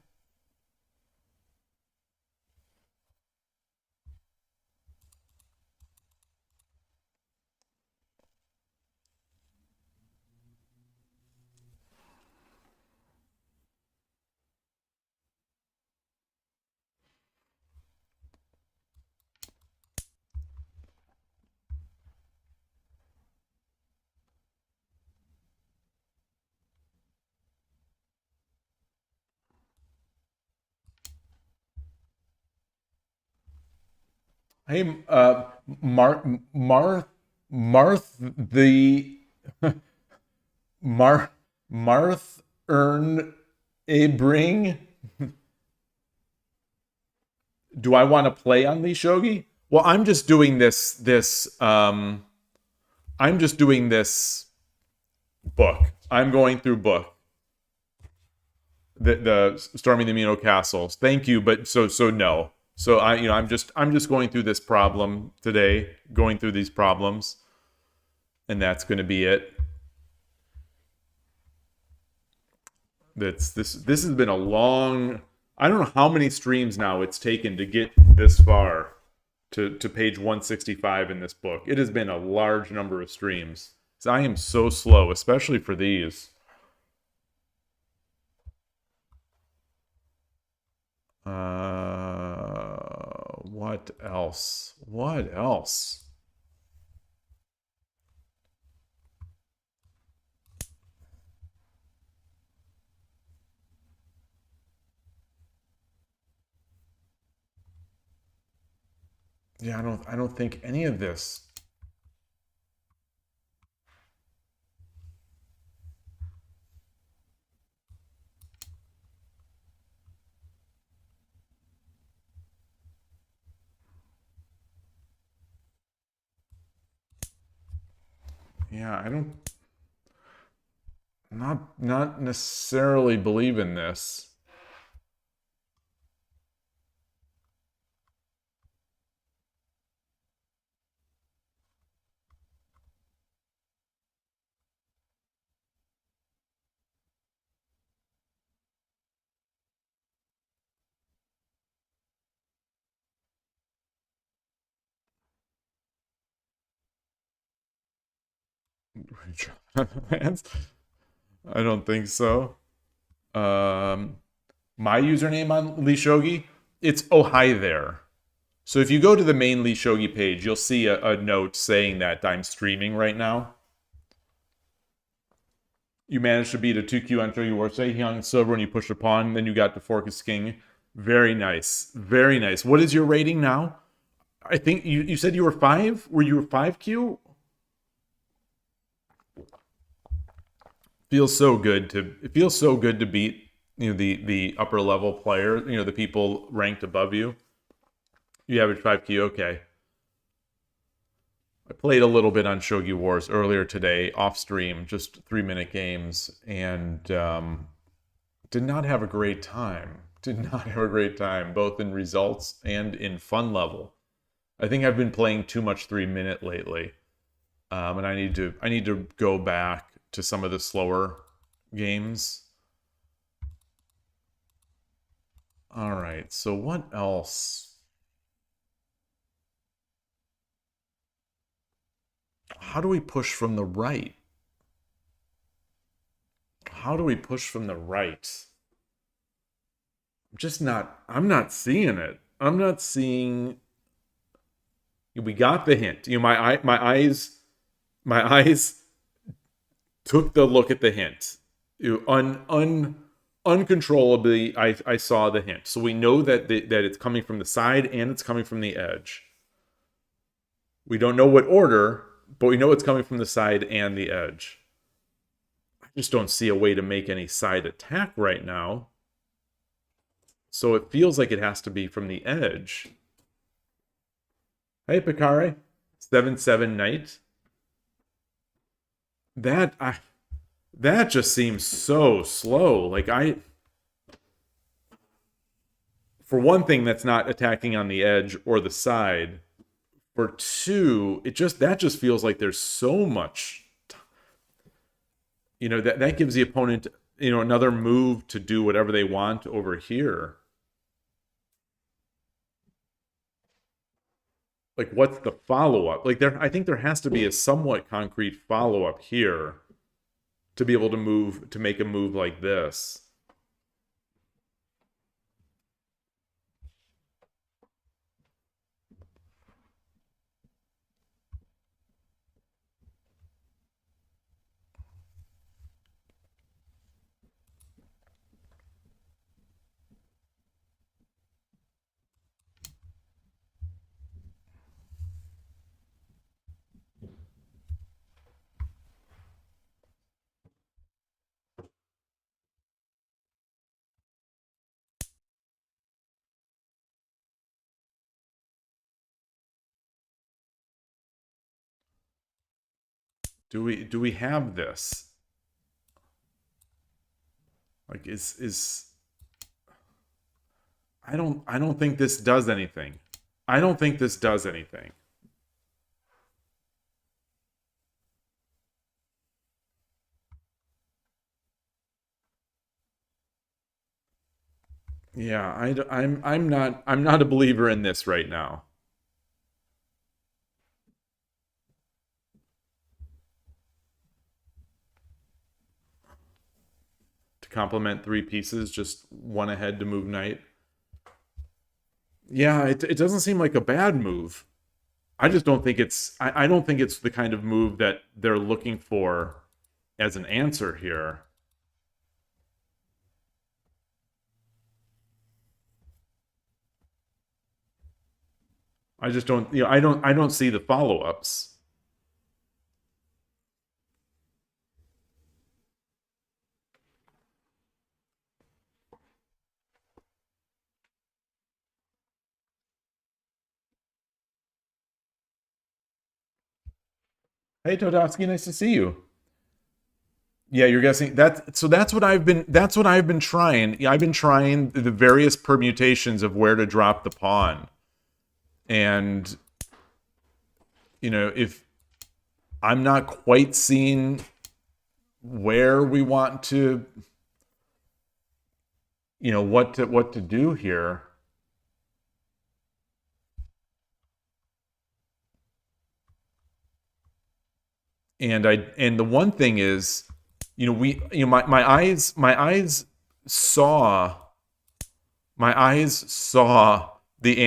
Hey, Marth the Marth earn a bring. Do I want to play on Lee Shogi? Well, I'm just doing I'm just doing this book. I'm going through book. The storming the Mino Castles. Thank you, but so no. So I'm just going through this problem today, going through these problems, and that's going to be it. This has been a long. I don't know how many streams now it's taken to get this far to page 165 in this book. It has been a large number of streams. So I am so slow, especially for these. What else? What else? Yeah, I don't think any of this. Yeah, I don't not necessarily believe in this. I don't think so. My username on Lee Shogi, it's oh hi there. So if you go to the main Lee Shogi page, you'll see a note saying that I'm streaming right now. You managed to beat a 2Q on Shogi War, say he hung silver when you pushed a pawn, then you got to fork his king. Very nice. Very nice. What is your rating now? I think you said you were 5? Were you 5Q? It feels so good to beat, the upper level player, the people ranked above you. You average 5Q, okay. I played a little bit on Shogi Wars earlier today, off stream, just 3-minute games, and did not have a great time. Did not have a great time, both in results and in fun level. I think I've been playing too much 3-minute lately, and I need to go back to some of the slower games. All right, so what else? How do we push from the right? How do we push from the right? I'm not seeing it. I'm not seeing. We got the hint. My eyes took the look at the hint. Uncontrollably, I saw the hint. So we know that that it's coming from the side and it's coming from the edge. We don't know what order, but we know it's coming from the side and the edge. I just don't see a way to make any side attack right now. So it feels like it has to be from the edge. Hey, Picare. 7/7 Knight. That just seems so slow. Like for one thing, that's not attacking on the edge or the side. For two, that just feels like there's so much. That gives the opponent another move to do whatever they want over here. Like, what's the follow-up? Like, I think there has to be a somewhat concrete follow-up here to be able to make a move like this. Do we have this? Like, I don't think this does anything. I don't think this does anything. Yeah, I'm not a believer in this right now. To complement 3 pieces, just one ahead to move knight. Yeah, it doesn't seem like a bad move. I just don't think I don't think it's the kind of move that they're looking for as an answer here. I just don't, I don't see the follow-ups. Hey Todovsky, nice to see you. Yeah, you're guessing that. So that's what I've been trying. Yeah, I've been trying the various permutations of where to drop the pawn. And if I'm not quite seeing where we want to what to do here. And the one thing is, my eyes saw the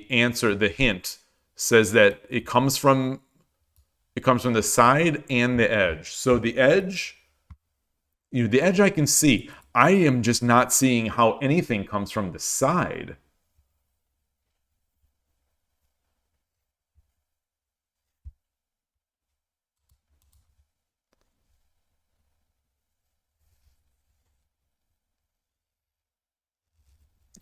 answer, the hint says that it comes from the side and the edge. So the edge, the edge I can see. I am just not seeing how anything comes from the side.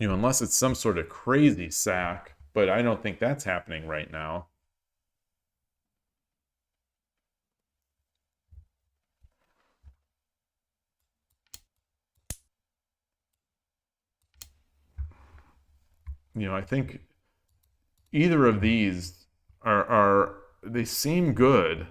You know, unless it's some sort of crazy sack, but I don't think that's happening right now. You know, I think either of these are they seem good.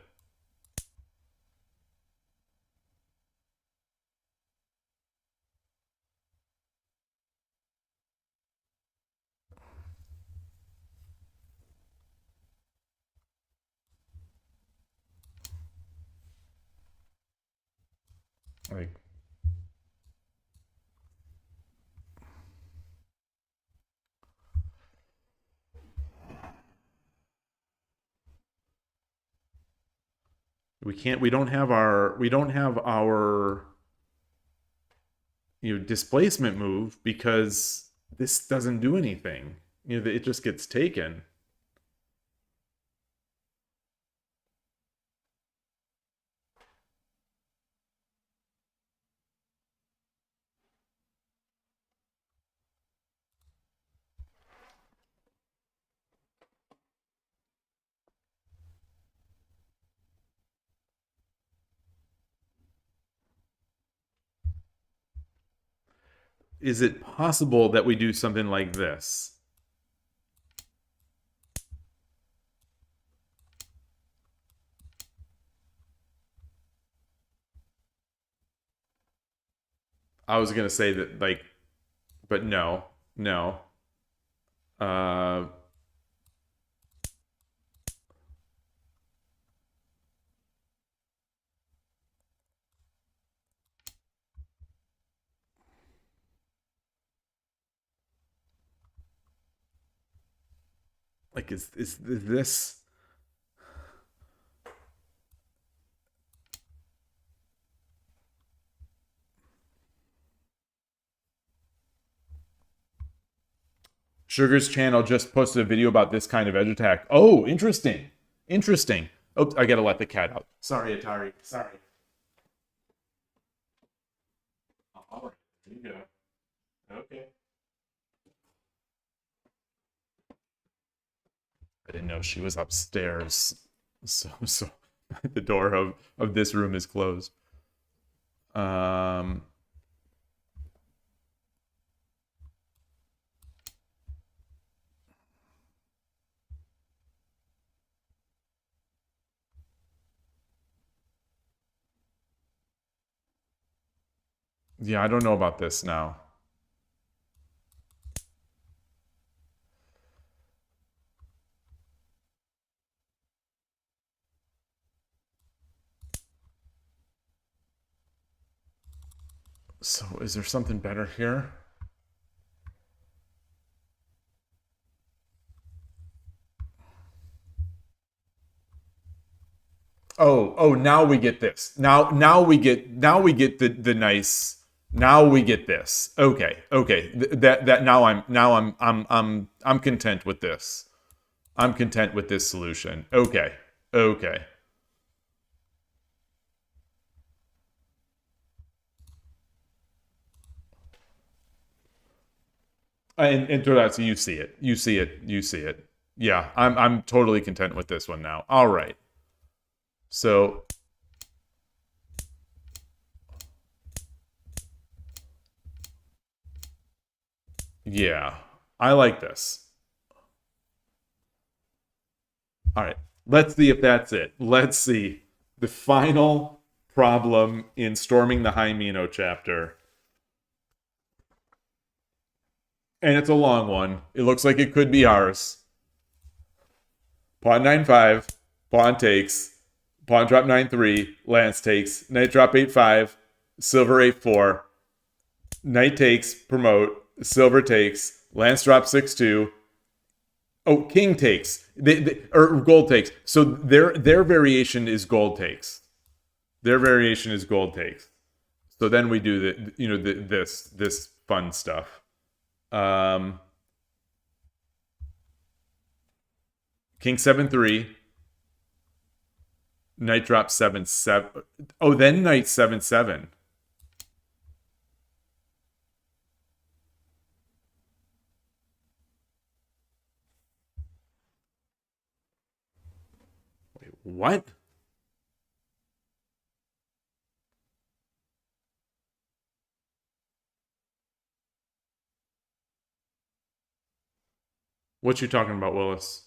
Like, we don't have our displacement move because this doesn't do anything. You know, it just gets taken. Is it possible that we do something like this? I was gonna say that, like, but no, no. Uh, like, is this? Sugar's channel just posted a video about this kind of edge attack. Oh, interesting. Interesting. Oh, I gotta let the cat out. Sorry, Atari. Sorry. All right, there you go. Okay. I didn't know she was upstairs. So the door of this room is closed. Yeah, I don't know about this now. So is there something better here? Oh, now we get this. Now we get the nice. Now we get this. Okay. That I'm content with this. I'm content with this solution. Okay. And through so you see it. You see it. Yeah, I'm totally content with this one now. All right. So yeah, I like this. All right. Let's see if that's it. Let's see. The final problem in storming the High Mino chapter. And it's a long one. It looks like it could be ours. Pawn 9-5. Pawn takes. Pawn drop 9-3. Lance takes. Knight drop 8-5. Silver 8-4. Knight takes. Promote. Silver takes. Lance drop 6-2. Oh, king takes. Or gold takes. So their variation is gold takes. Their variation is gold takes. So then we do this fun stuff. King 7-3. Knight drop 7-7. Oh, then knight 7-7. What? What you talking about, Willis?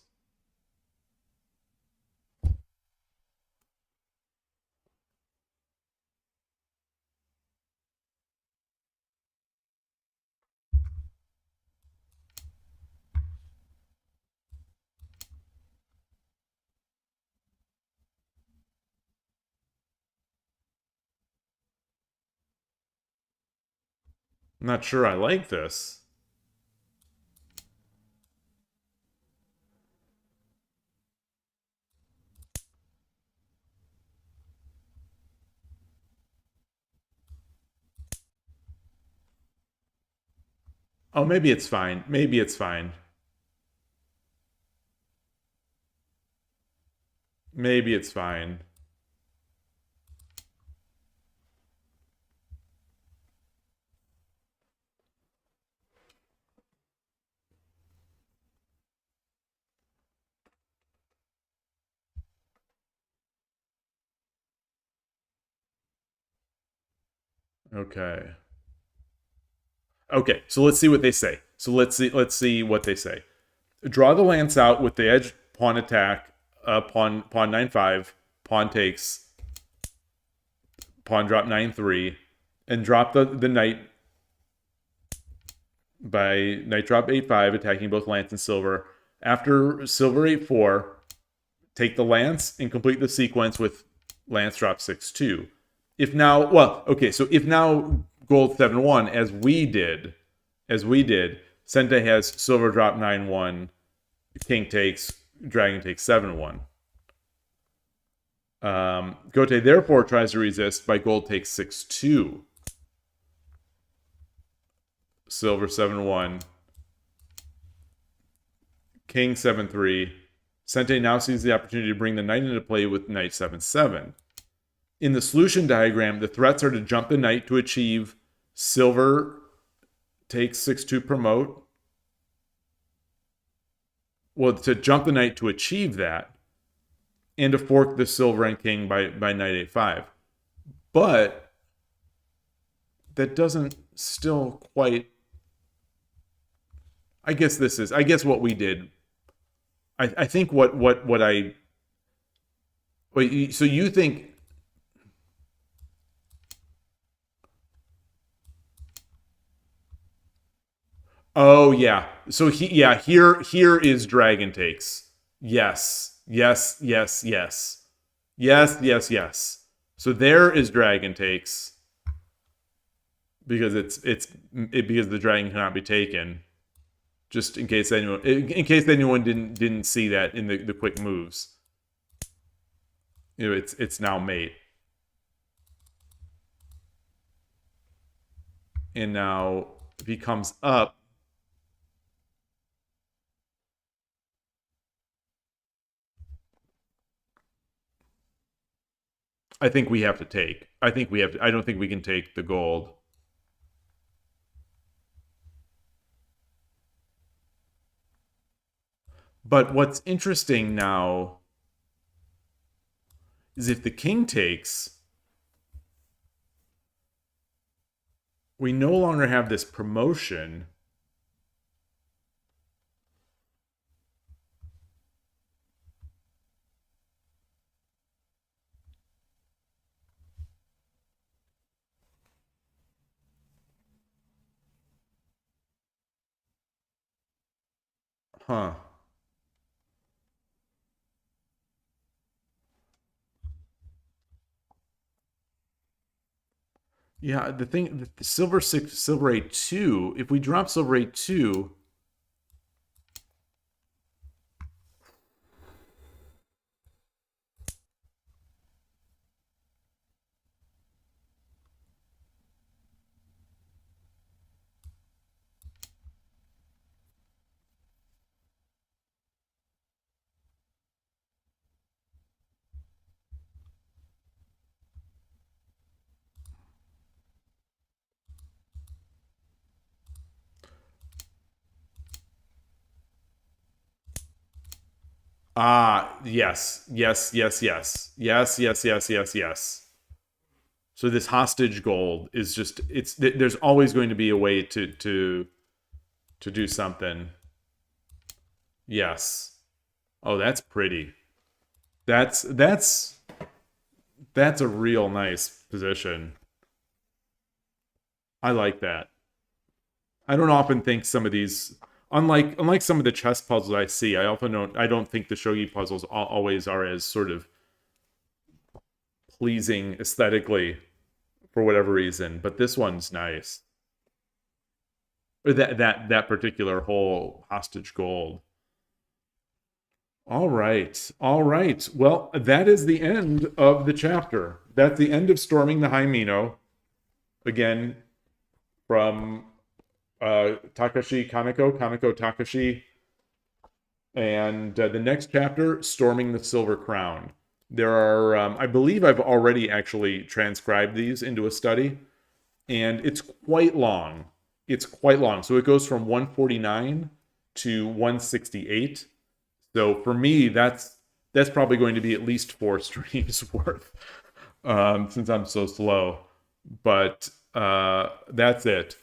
I'm not sure I like this. Oh, maybe it's fine. Maybe it's fine. Maybe it's fine. Okay. Okay, so let's see what they say. So let's see what they say. Draw the lance out with the edge pawn attack, pawn 9-5, pawn takes, pawn drop 9-3, and drop the knight by knight drop 8-5, attacking both lance and silver. After silver 8-4, take the lance and complete the sequence with lance drop 6-2. If now, well, okay, so if now gold 7-1, as we did, Sente has silver drop 9-1, king takes, dragon takes 7-1. Gote therefore tries to resist by gold takes 6-2. Silver 7-1. King 7-3. Sente now sees the opportunity to bring the knight into play with knight 7-7. In the solution diagram, the threats are to jump the knight to achieve silver takes 6-2 promote. Well, to jump the knight to achieve that, and to fork the silver and king by knight 8-5. But that doesn't still quite... I guess what we did. I think what I... Wait, so you think... Oh yeah. So here is dragon takes. Yes. Yes. So there is dragon takes because because the dragon cannot be taken. Just in case anyone didn't see that in the quick moves. You know, it's now mate. And now if he comes up, I think we have to take. I don't think we can take the gold. But what's interesting now is if the king takes, we no longer have this promotion. Huh. Yeah, the silver 6, silver 8-2, if we drop silver 8-2, Ah, yes, yes, yes, yes, yes, yes, yes, yes, yes. So this hostage gold is just there's always going to be a way to do something. Yes. Oh, that's pretty. That's a real nice position. I like that. I don't often think some of these, unlike some of the chess puzzles I see, I don't think the shogi puzzles always are as sort of pleasing aesthetically for whatever reason, but this one's nice. Or that particular whole hostage gold. All right. All right. Well, that is the end of the chapter. That's the end of storming the High Mino. Again, from Takashi Kaneko Takashi. And the next chapter, Storming the Silver Crown. There are, I believe I've already actually transcribed these into a study, and it's quite long. It's quite long. So it goes from 149 to 168. So for me, that's probably going to be at least 4 streams worth, since I'm so slow. But that's it.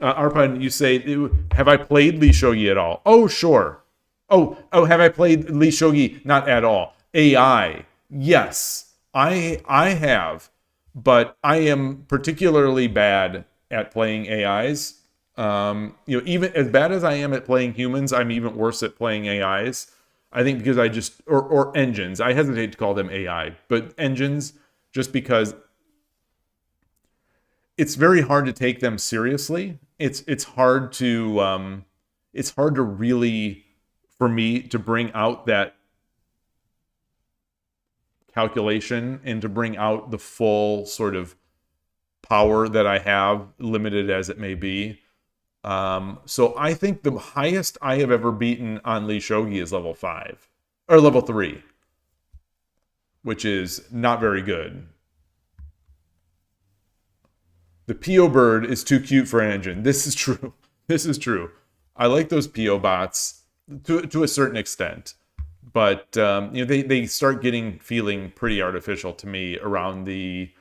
Arpan, you say, have I played Lee Shogi at all? Oh, sure. Oh, have I played Lee Shogi? Not at all. AI. Yes, I have, but I am particularly bad at playing AIs. Even as bad as I am at playing humans, I'm even worse at playing AIs. I think because I just or engines. I hesitate to call them AI, but engines, just because it's very hard to take them seriously. It's hard to really, for me, to bring out that calculation and to bring out the full sort of power that I have, limited as it may be. So I think the highest I have ever beaten on Lee Shogi is level 5 or level 3, which is not very good. The PO bird is too cute for an engine. This is true. This is true. I like those PO bots to a certain extent, but they start feeling pretty artificial to me around the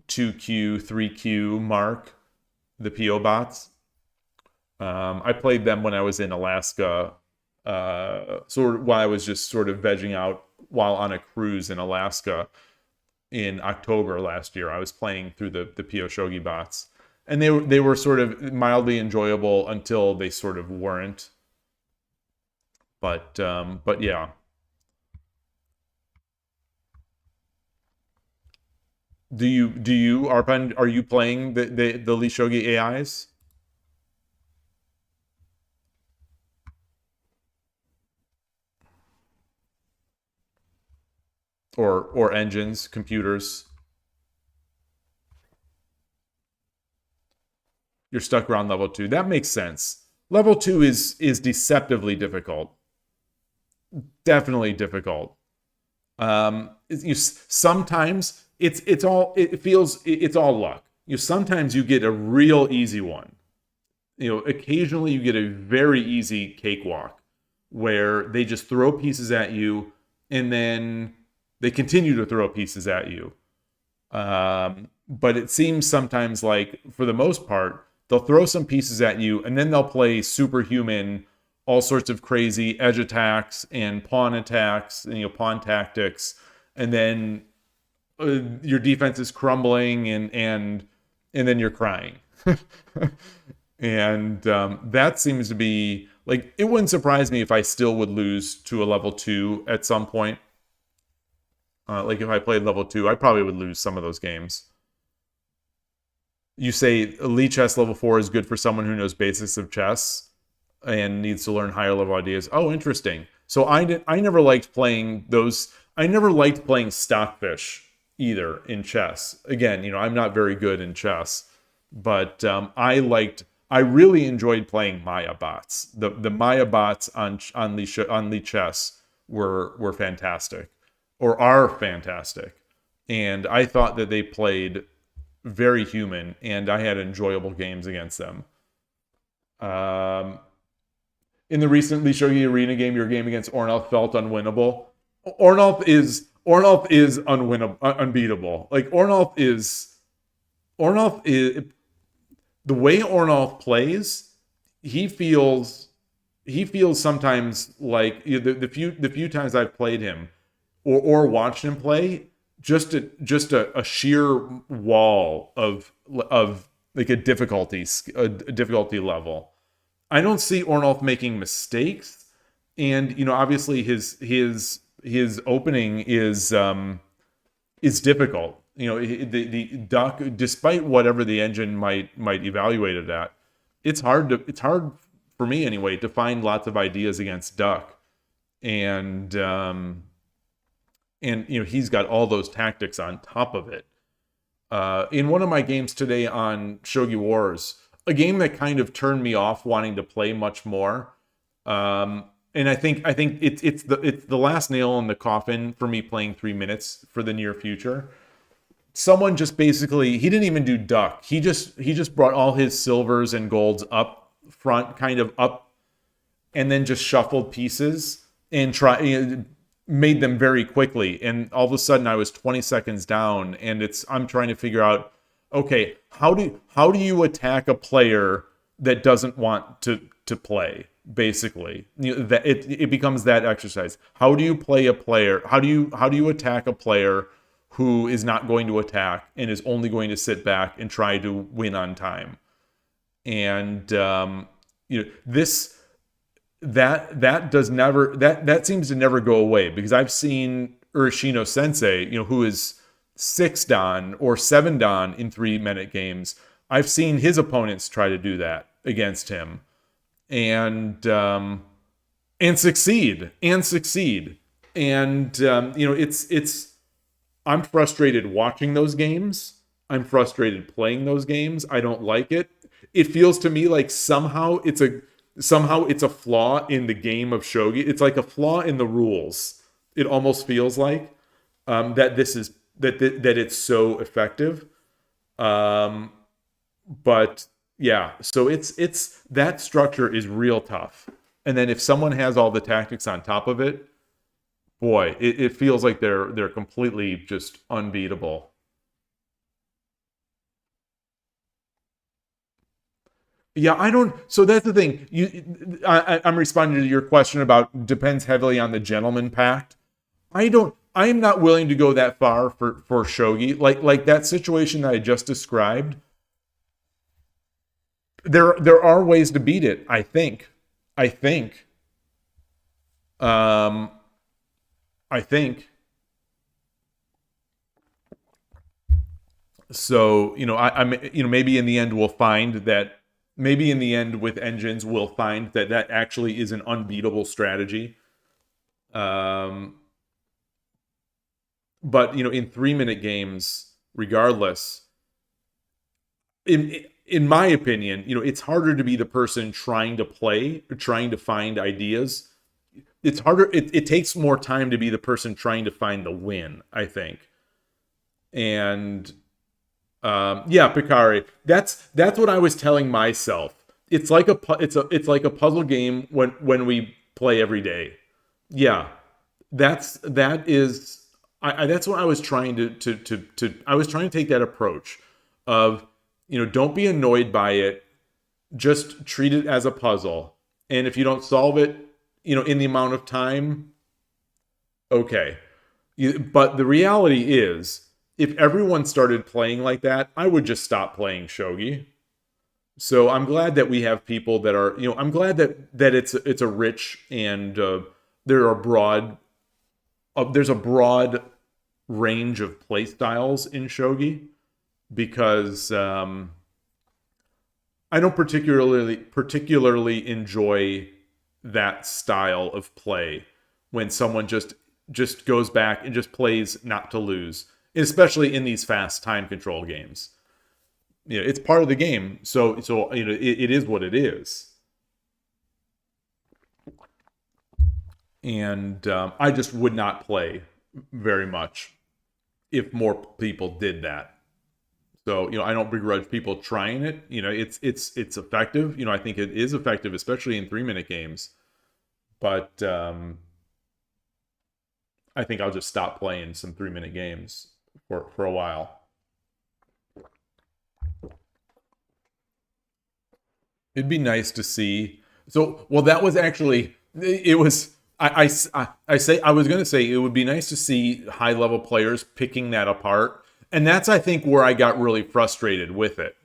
2Q 3Q mark. The PO bots. I played them when I was in Alaska, sort of while I was just sort of vegging out while on a cruise in Alaska in October last year. I was playing through the PO Shogi bots, and they were sort of mildly enjoyable until they sort of weren't. But yeah. Do you Arpan, are you playing the Lee Shogi AIs? Or engines, computers? You're stuck around level 2. That makes sense. Level 2 is deceptively difficult. Definitely difficult. Sometimes it's all luck. Sometimes you get a real easy one. Occasionally you get a very easy cakewalk where they just throw pieces at you and then they continue to throw pieces at you. But it seems sometimes like, for the most part, they'll throw some pieces at you and then they'll play superhuman, all sorts of crazy edge attacks and pawn attacks, and pawn tactics, and then your defense is crumbling and then you're crying. And that seems to be like, it wouldn't surprise me if I still would lose to a level 2 at some point. Like if I played level 2, I probably would lose some of those games. You say Elite Chess level 4 is good for someone who knows basics of chess and needs to learn higher level ideas. Oh, interesting. So I never liked playing those. I never liked playing Stockfish either in chess. Again, I'm not very good in chess, but I really enjoyed playing Maya bots. The Maya bots on Lee Chess were fantastic, or are fantastic, and I thought that they played very human, and I had enjoyable games against them. In the recently Shogi Arena game, your game against Ornolf felt unwinnable. Ornolf is unwinnable, unbeatable. Like Ornolf is the way Ornolf plays. He feels sometimes like the few times I've played him or watched him play, just a sheer wall of like a difficulty level. I don't see Ornolf making mistakes, and obviously his opening is difficult. The Duck, despite whatever the engine might evaluate it at, it's hard for me anyway to find lots of ideas against Duck, and he's got all those tactics on top of it. In one of my games today on Shogi Wars, a game that kind of turned me off wanting to play much more, and I think it's the last nail in the coffin for me playing 3 minutes for the near future. Someone just basically, he didn't even do Duck. He just brought all his silvers and golds up front, kind of up, and then just shuffled pieces and made them very quickly. And all of a sudden I was 20 seconds down, and I'm trying to figure out, okay, how do you attack a player that doesn't want to play? Basically, that it becomes that exercise. How do you play a player? How do you attack a player who is not going to attack and is only going to sit back and try to win on time? And that seems to never go away, because I've seen Urashino Sensei, who is 6 Dan or 7 Dan in 3-minute games. I've seen his opponents try to do that against him, and succeed. And I'm frustrated watching those games. I'm frustrated playing those games. I don't like it. It feels to me like somehow it's a flaw in the game of shogi. It's like a flaw in the rules. It almost feels like that it's so effective. But yeah, so it's that structure is real tough. And then if someone has all the tactics on top of it, boy, it feels like they're completely just unbeatable. Yeah, I don't. So that's the thing. I'm responding to your question about depends heavily on the gentleman pact. I'm not willing to go that far for shogi. Like that situation that I just described. There are ways to beat it. I think. So I'm maybe in the end we'll find that. Maybe in the end with engines we'll find that actually is an unbeatable strategy. But in 3-minute games, regardless, in my opinion, it's harder to be the person trying to play, or trying to find ideas. It's harder. It takes more time to be the person trying to find the win, I think. And yeah, Picari. That's what I was telling myself. It's like a puzzle game when we play every day. Yeah, that's what I was trying to I was trying to take that approach of don't be annoyed by it, just treat it as a puzzle, and if you don't solve it in the amount of time, okay. But the reality is, if everyone started playing like that, I would just stop playing shogi. So I'm glad that we have people that are, I'm glad that it's a rich and there's a broad range of play styles in shogi, because I don't particularly enjoy that style of play when someone just goes back and just plays not to lose, especially in these fast time control games. It's part of the game, so it is what it is. And I just would not play very much if more people did that. So I don't begrudge people trying it. It's effective. I think it is effective, especially in 3-minute games. But I think I'll just stop playing some 3-minute games for a while. It'd be nice to see. So, well, that was actually, it was, I was going to say it would be nice to see high-level players picking that apart. And that's, I think, where I got really frustrated with it,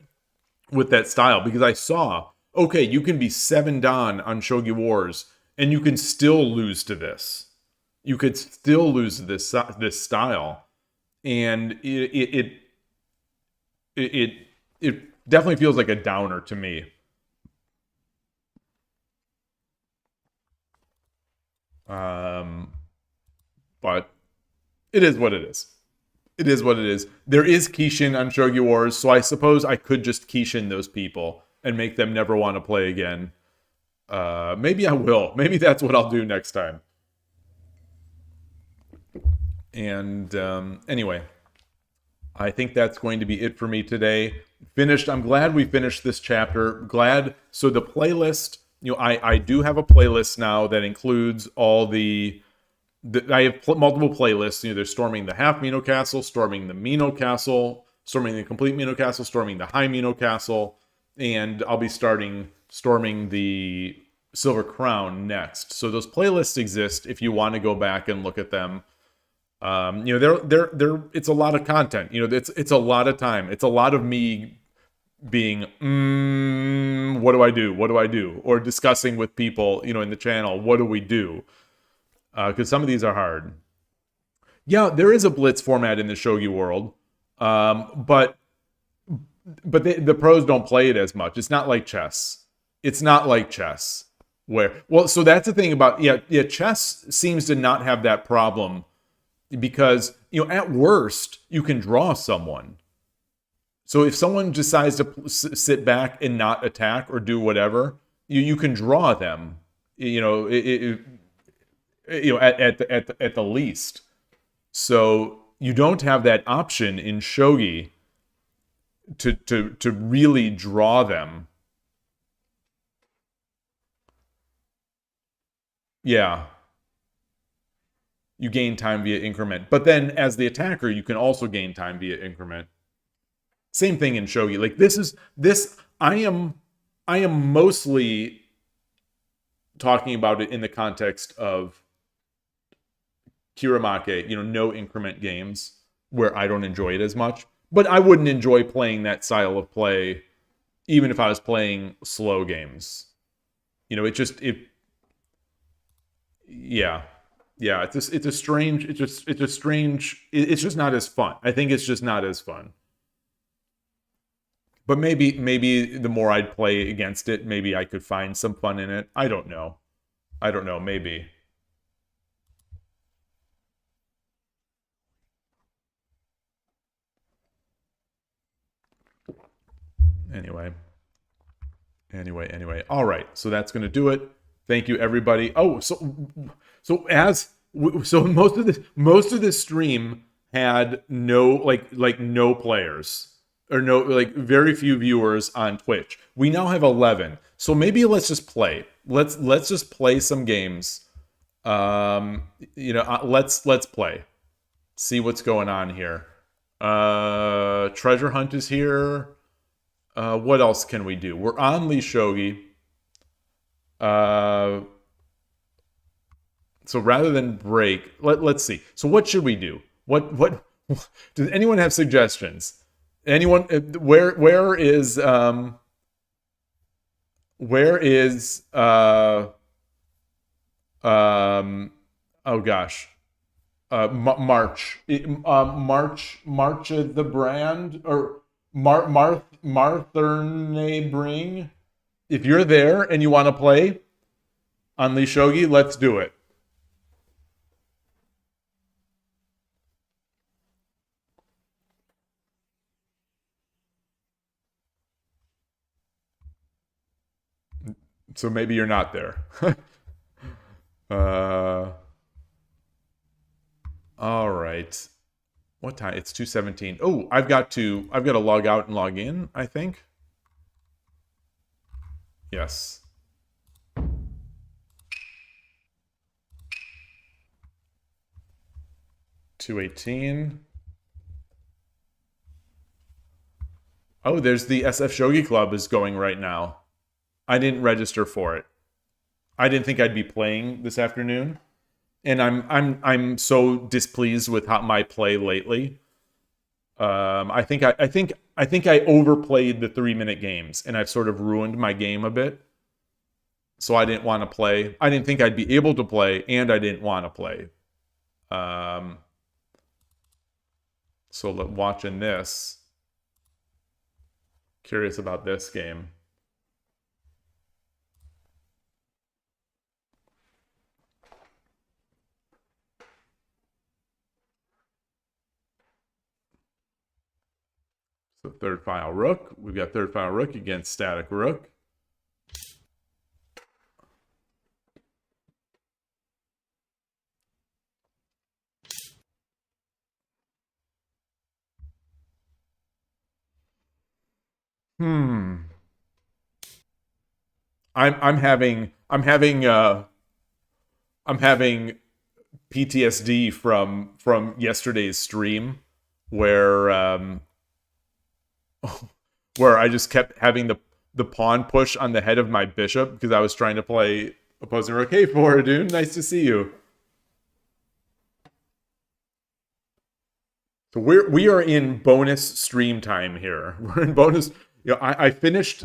with that style, because I saw, okay, you can be 7 Dan on Shogi Wars, and you can still lose to this. You could still lose to this style, and it definitely feels like a downer to me. But it is what it is. It is what it is. There is Kishin on Shogi Wars, so I suppose I could just Kishin those people and make them never want to play again. Maybe I will. Maybe that's what I'll do next time. And anyway, I think that's going to be it for me today. Finished. I'm glad we finished this chapter. Glad. So the playlist, you know, I do have a playlist now that includes all I have multiple playlists. You know, there's storming the half Mino Castle, storming the Mino Castle, storming the complete Mino Castle, storming the High Mino Castle, and I'll be storming the Silver Crown next. So those playlists exist if you want to go back and look at them. You know, it's a lot of content. You know, it's a lot of time. It's a lot of me being, what do I do? What do I do? Or discussing with people, you know, in the channel, what do we do? Because some of these are hard. Yeah, there is a blitz format in the Shogi world, but the pros don't play it as much. It's not like chess. It's not like chess. So that's the thing about, chess seems to not have that problem because, you know, at worst, you can draw someone. So if someone decides to sit back and not attack or do whatever, you can draw them, you know, at the least. So you don't have that option in Shogi to really draw them. Yeah. You gain time via increment. But then as the attacker, you can also gain time via increment. Same thing in Shogi. Like I am mostly talking about it in the context of Kiramake, you know, no increment games where I don't enjoy it as much. But I wouldn't enjoy playing that style of play even if I was playing slow games. You know, it's just not as fun. I think it's just not as fun. But maybe the more I'd play against it, maybe I could find some fun in it. I don't know, maybe. Anyway. All right, so that's going to do it. Thank you, everybody. Oh, so most of this stream had no players or no, like, very few viewers on Twitch. We now have 11. So maybe let's just play. Let's just play some games. You know, let's play. See what's going on here. Treasure Hunt is here. What else can we do? We're on Lee Shogi. So rather than break, let's see. So what should we do? What does anyone have suggestions? Anyone? Where is oh gosh, March of the brand, or Martherne Bring. If you're there and you want to play on Lee Shogi, let's do it. So maybe you're not there. All right. What time? It's 2:17. Oh, I've got to log out and log in, I think. Yes. 218. Oh, there's the SF Shogi Club is going right now. I didn't register for it. I didn't think I'd be playing this afternoon, and I'm so displeased with how my play lately. I think I overplayed the 3-minute games, and I've sort of ruined my game a bit. So I didn't want to play. I didn't think I'd be able to play, and I didn't want to play. So watching this. Curious about this game. So third file rook. We've got third file rook against static rook. I'm having PTSD from yesterday's stream where where I just kept having the pawn push on the head of my bishop because I was trying to play opposing rook a4, dude. Nice to see you. So we are in bonus stream time here. We're in bonus. You know, I finished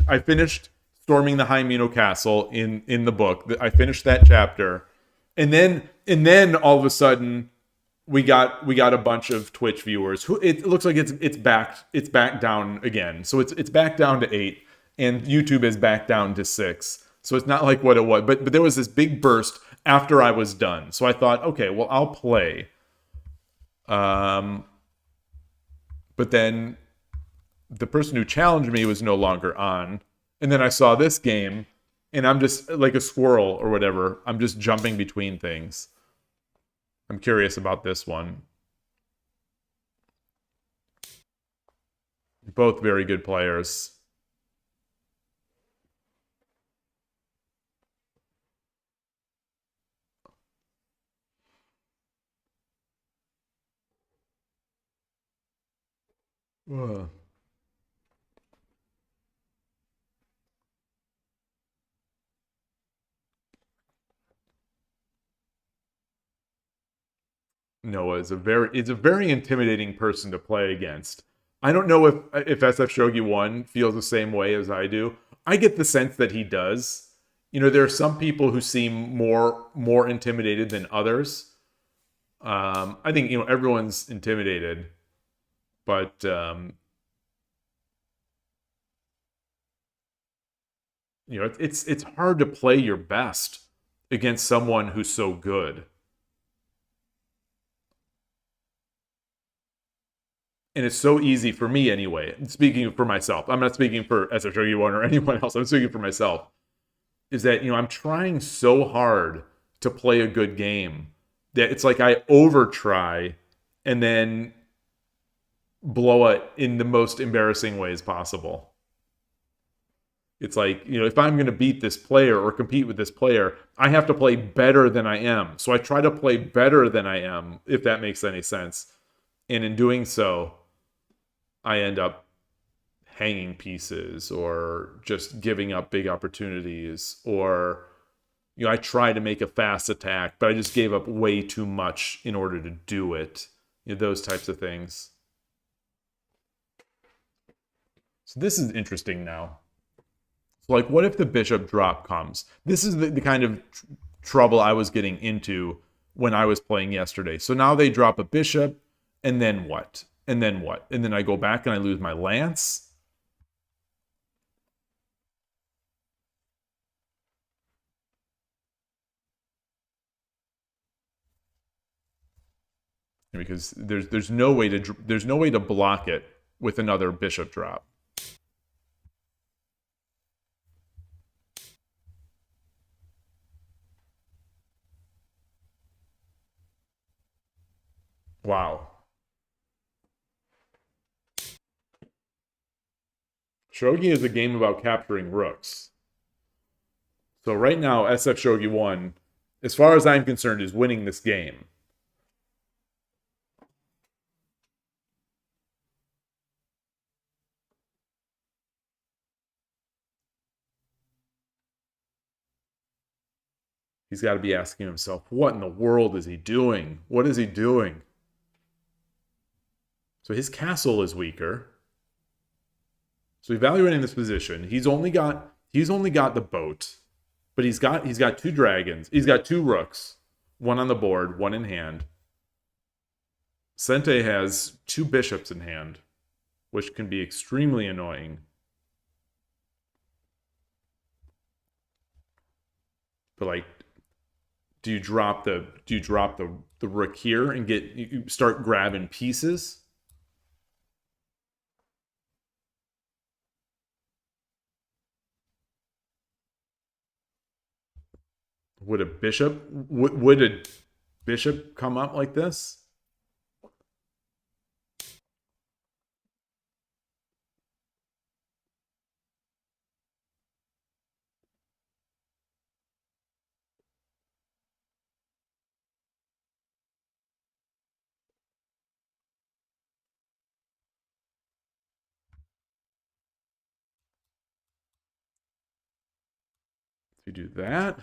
storming the High Mino Castle in the book. I finished that chapter, and then all of a sudden we got a bunch of Twitch viewers who it looks like it's back down again. So it's back down to 8, and YouTube is back down to 6. So it's not like what it was, but there was this big burst after I was done. So I thought, okay, well I'll play. But then the person who challenged me was no longer on. And then I saw this game, and I'm just like a squirrel or whatever. I'm just jumping between things. I'm curious about this one. Both very good players. Ugh. Noah is a very intimidating person to play against. I don't know if SF Shogi 1 feels the same way as I do. I get the sense that he does. You know, there are some people who seem more intimidated than others. I think, you know, everyone's intimidated, but you know, it's hard to play your best against someone who's so good. And it's so easy for me anyway. Speaking for myself, I'm not speaking for SF1 or anyone else. I'm speaking for myself. Is that, you know, I'm trying so hard to play a good game that it's like I over try and then blow it in the most embarrassing ways possible. It's like, you know, if I'm going to beat this player or compete with this player, I have to play better than I am. So I try to play better than I am, if that makes any sense. And in doing so, I end up hanging pieces or just giving up big opportunities, or, you know, I try to make a fast attack, but I just gave up way too much in order to do it. You know, those types of things. So this is interesting now. So like, what if the bishop drop comes? This is the kind of trouble I was getting into when I was playing yesterday. So now they drop a bishop, and then what? And then what? And then I go back and I lose my lance. Because there's no way to block it with another bishop drop. Wow. Shogi is a game about capturing rooks. So right now, SF Shogi 1, as far as I'm concerned, is winning this game. He's got to be asking himself, what in the world is he doing? What is he doing? So his castle is weaker. So evaluating this position, he's only got the boat, but he's got 2 dragons. He's got 2 rooks, one on the board, one in hand. Sente has 2 bishops in hand, which can be extremely annoying. But like, do you drop the rook here and you start grabbing pieces? Would a bishop come up like this? If you do that,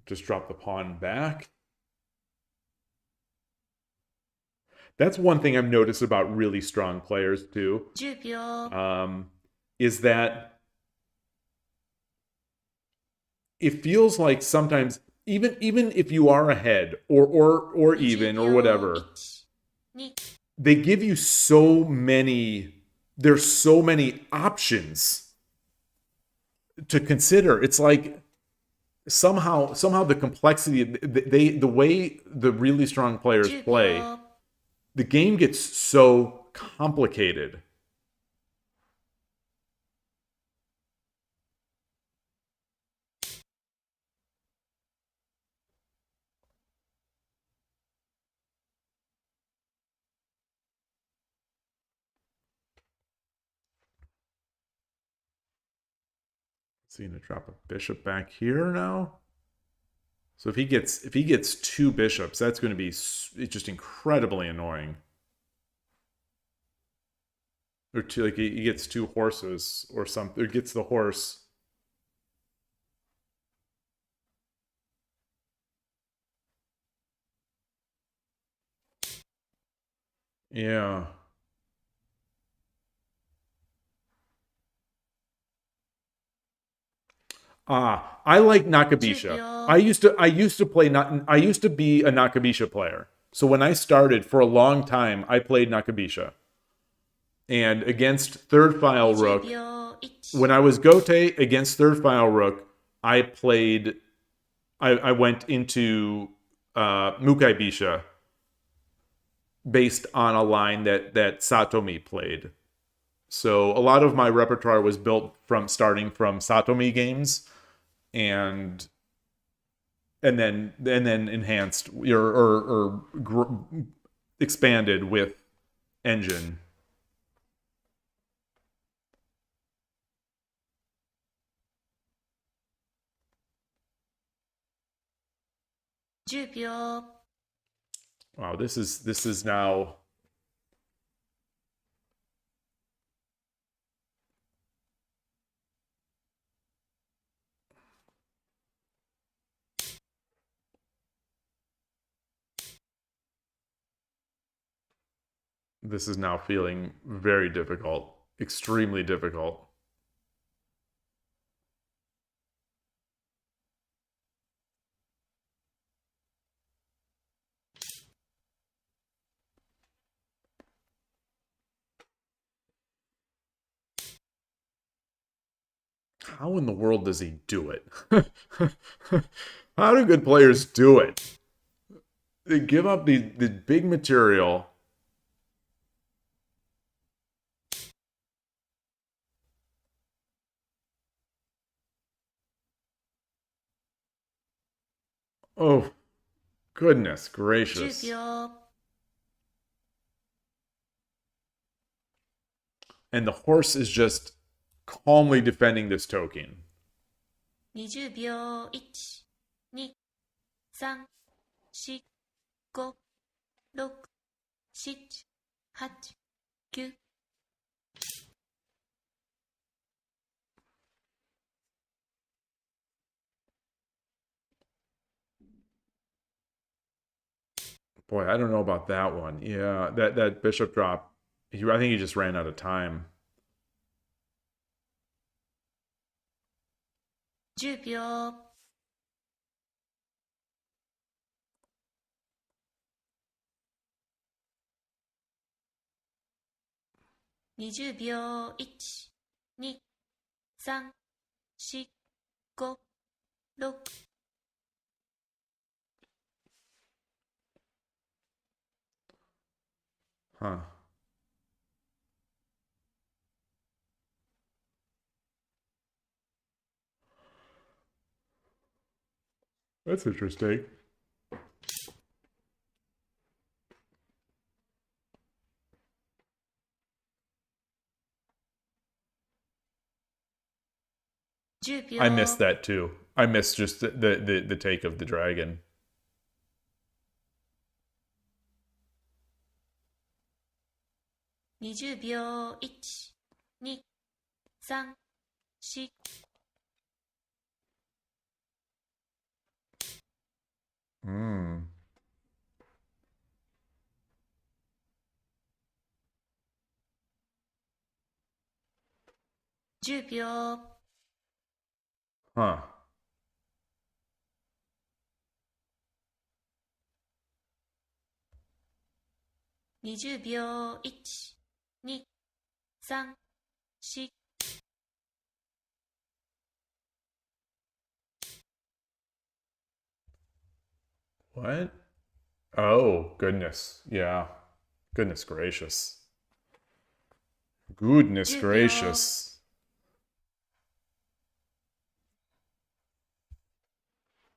just drop the pawn back. That's one thing I've noticed about really strong players too. Is that it feels like sometimes even if you are ahead or even or whatever, they give you so many. There's so many options to consider. It's like somehow the complexity, the way the really strong players play, the game gets so complicated. So you're gonna drop a bishop back here now. So if he gets 2 bishops, that's going to be just incredibly annoying. Or like he gets 2 horses or something. Or gets the horse. Yeah. I like Nakabisha. I used to be a Nakabisha player. So when I started, for a long time, I played Nakabisha. And against third file rook, when I was Gote against third file rook, I went into Mukai Bisha based on a line that Satomi played. So a lot of my repertoire was built from starting from Satomi games, and then enhanced or expanded with Engine. Wow, this is now. This is now feeling very difficult, extremely difficult. How in the world does he do it? How do good players do it? They give up the big material. Oh, goodness gracious. And the horse is just calmly defending this token. 20秒。1、2、3、4、5、6、7、8、9。Boy, I don't know about that one. Yeah, that bishop drop. I think he just ran out of time. 10秒。20秒。1、2、3、4、5、6。Huh. That's interesting. 10 I missed 秒。that too. I missed just the take of the dragon. 20秒。1、2、3、4。Hmm. 10秒。Huh. 20秒。1、2、3、4。What? Oh, goodness. Yeah. Goodness gracious. Goodness 10秒。gracious.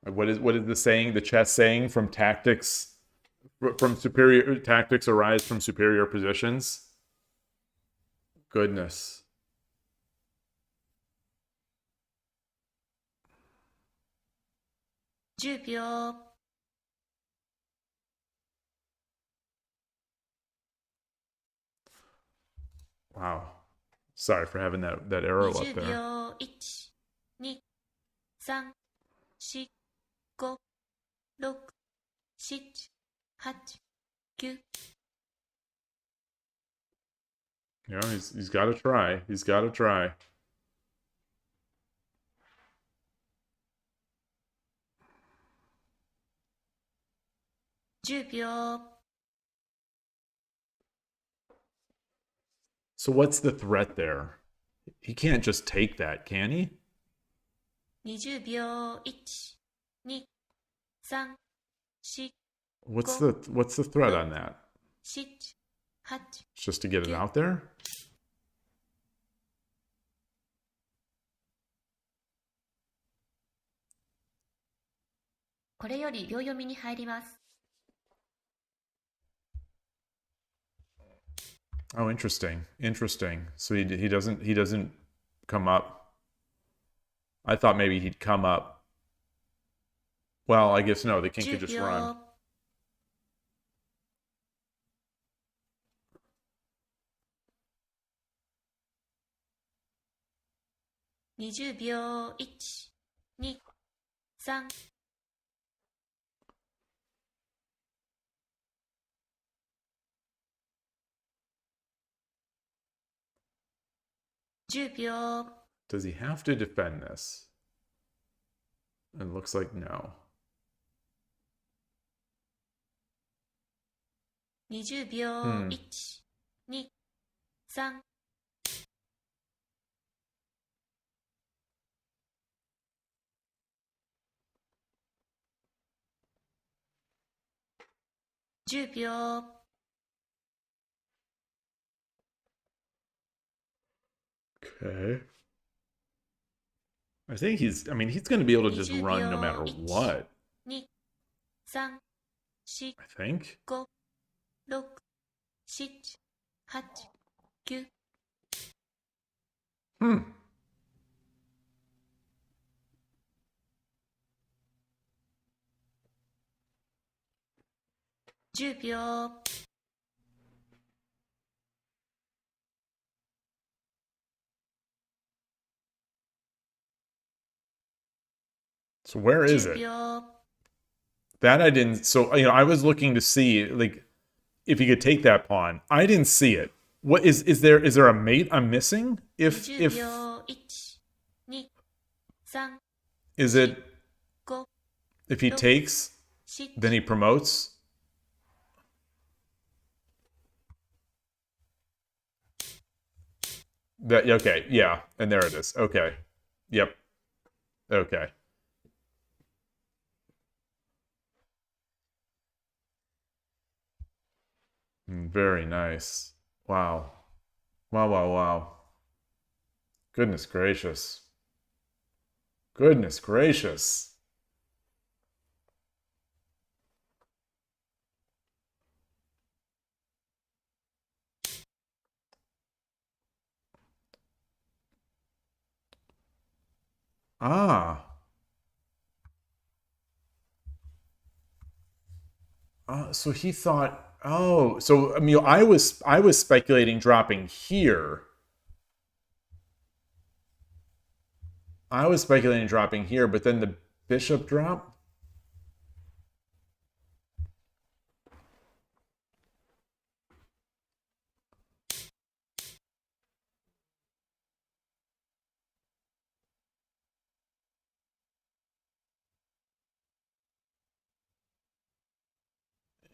What is the saying? The chess saying from tactics from superior tactics arise from superior positions. Goodness. 10秒。Wow. Sorry for having that arrow up 20 there. 秒。1、2、3、4、5、6、7、8、9。You know, he's got to try. He's got to try. 10秒。So what's the threat there? He can't just take that, can he? 20秒。1、2、3、4、What's the threat on that? 7、8。It's just to get it out there? これより秒読みに入ります。 Oh, interesting. Interesting. So he doesn't come up. I thought maybe he'd come up. Well, I guess no, the king could 10 just run. 秒。20秒。1、2、3。10秒。 Does he have to defend this? It looks like no. 20秒。1、2、3。10秒。 Okay. I mean, he's going to be able to just 20 run no matter 秒。 what. 1、2、3、4、I think. 5、6、7、8、9。 Hmm. 10秒。 So where is 10 it? 秒。That I didn't. So, I was looking to see, like, if he could take that pawn. I didn't see it. What is there a mate I'm missing?20秒。1、2、3、Is it, 5、if he 6、takes, then he 7。promotes? That, okay, yeah, and there it is. Okay. Yep. Okay. Very nice. Wow. Wow, wow, wow. Goodness gracious. Goodness gracious. Ah. So he thought, oh, so I mean, I was speculating dropping here. I was speculating dropping here, but then the bishop drop?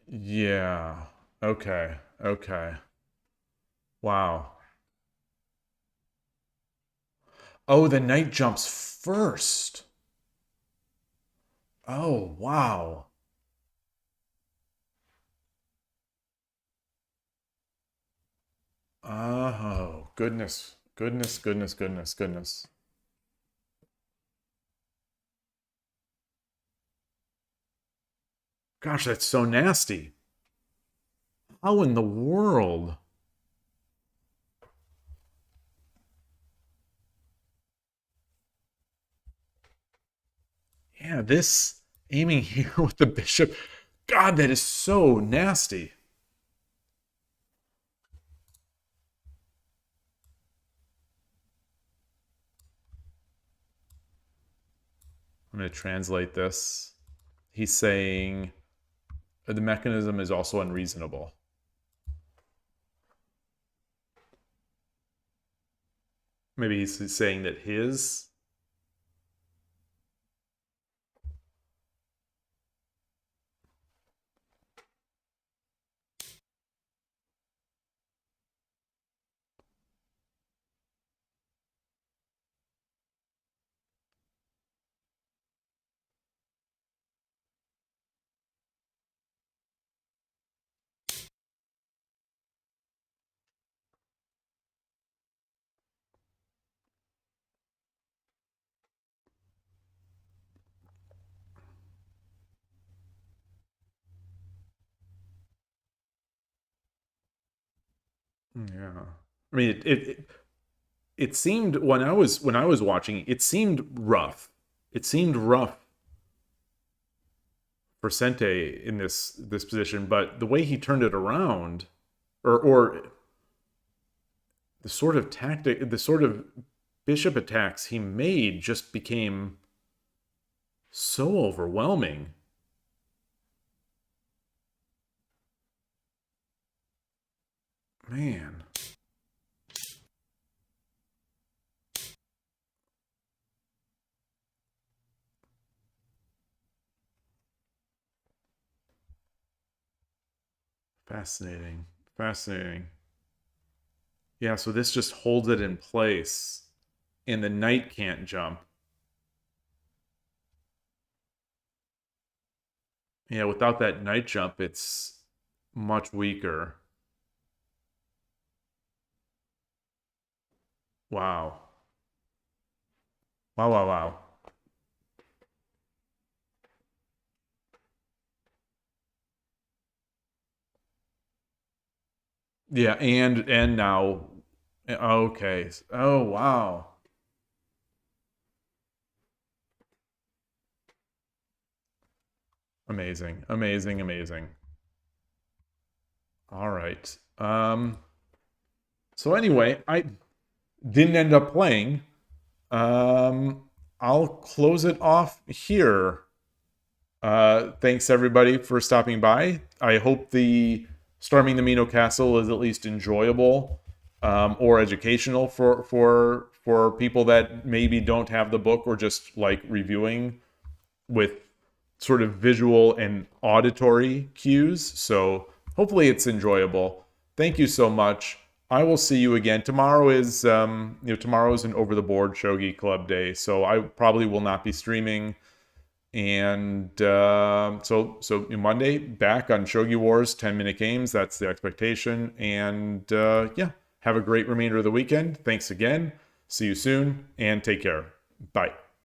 Yeah. Okay. Okay. Wow. Oh, the knight jumps first. Oh, wow. Oh, goodness. Goodness, goodness, goodness, goodness. Gosh, that's so nasty. How in the world? Yeah, this aiming here with the bishop. God, that is so nasty. I'm going to translate this. He's saying the mechanism is also unreasonable. Maybe he's saying that his. Yeah. I mean, it seemed when I was watching, it seemed rough. It seemed rough for Sente in this position, but the way he turned it around, or the sort of tactic, the sort of bishop attacks he made just became so overwhelming. Man. Fascinating. Fascinating. Yeah, so this just holds it in place, and the knight can't jump. Yeah, without that knight jump, it's much weaker. Wow. Wow, wow, wow. Yeah, and now okay. Oh, wow. Amazing. Amazing, amazing. All right. So anyway, I didn't end up playing. I'll close it off here. Thanks everybody for stopping by. I hope the storming the Mino Castle is at least enjoyable or educational for people that maybe don't have the book or just like reviewing with sort of visual and auditory cues. So hopefully it's enjoyable. Thank you so much. I will see you again. Tomorrow is tomorrow is an over the board Shogi Club day, so I probably will not be streaming. And so Monday back on Shogi Wars 10-minute games. That's the expectation. And yeah, have a great remainder of the weekend. Thanks again. See you soon and take care. Bye.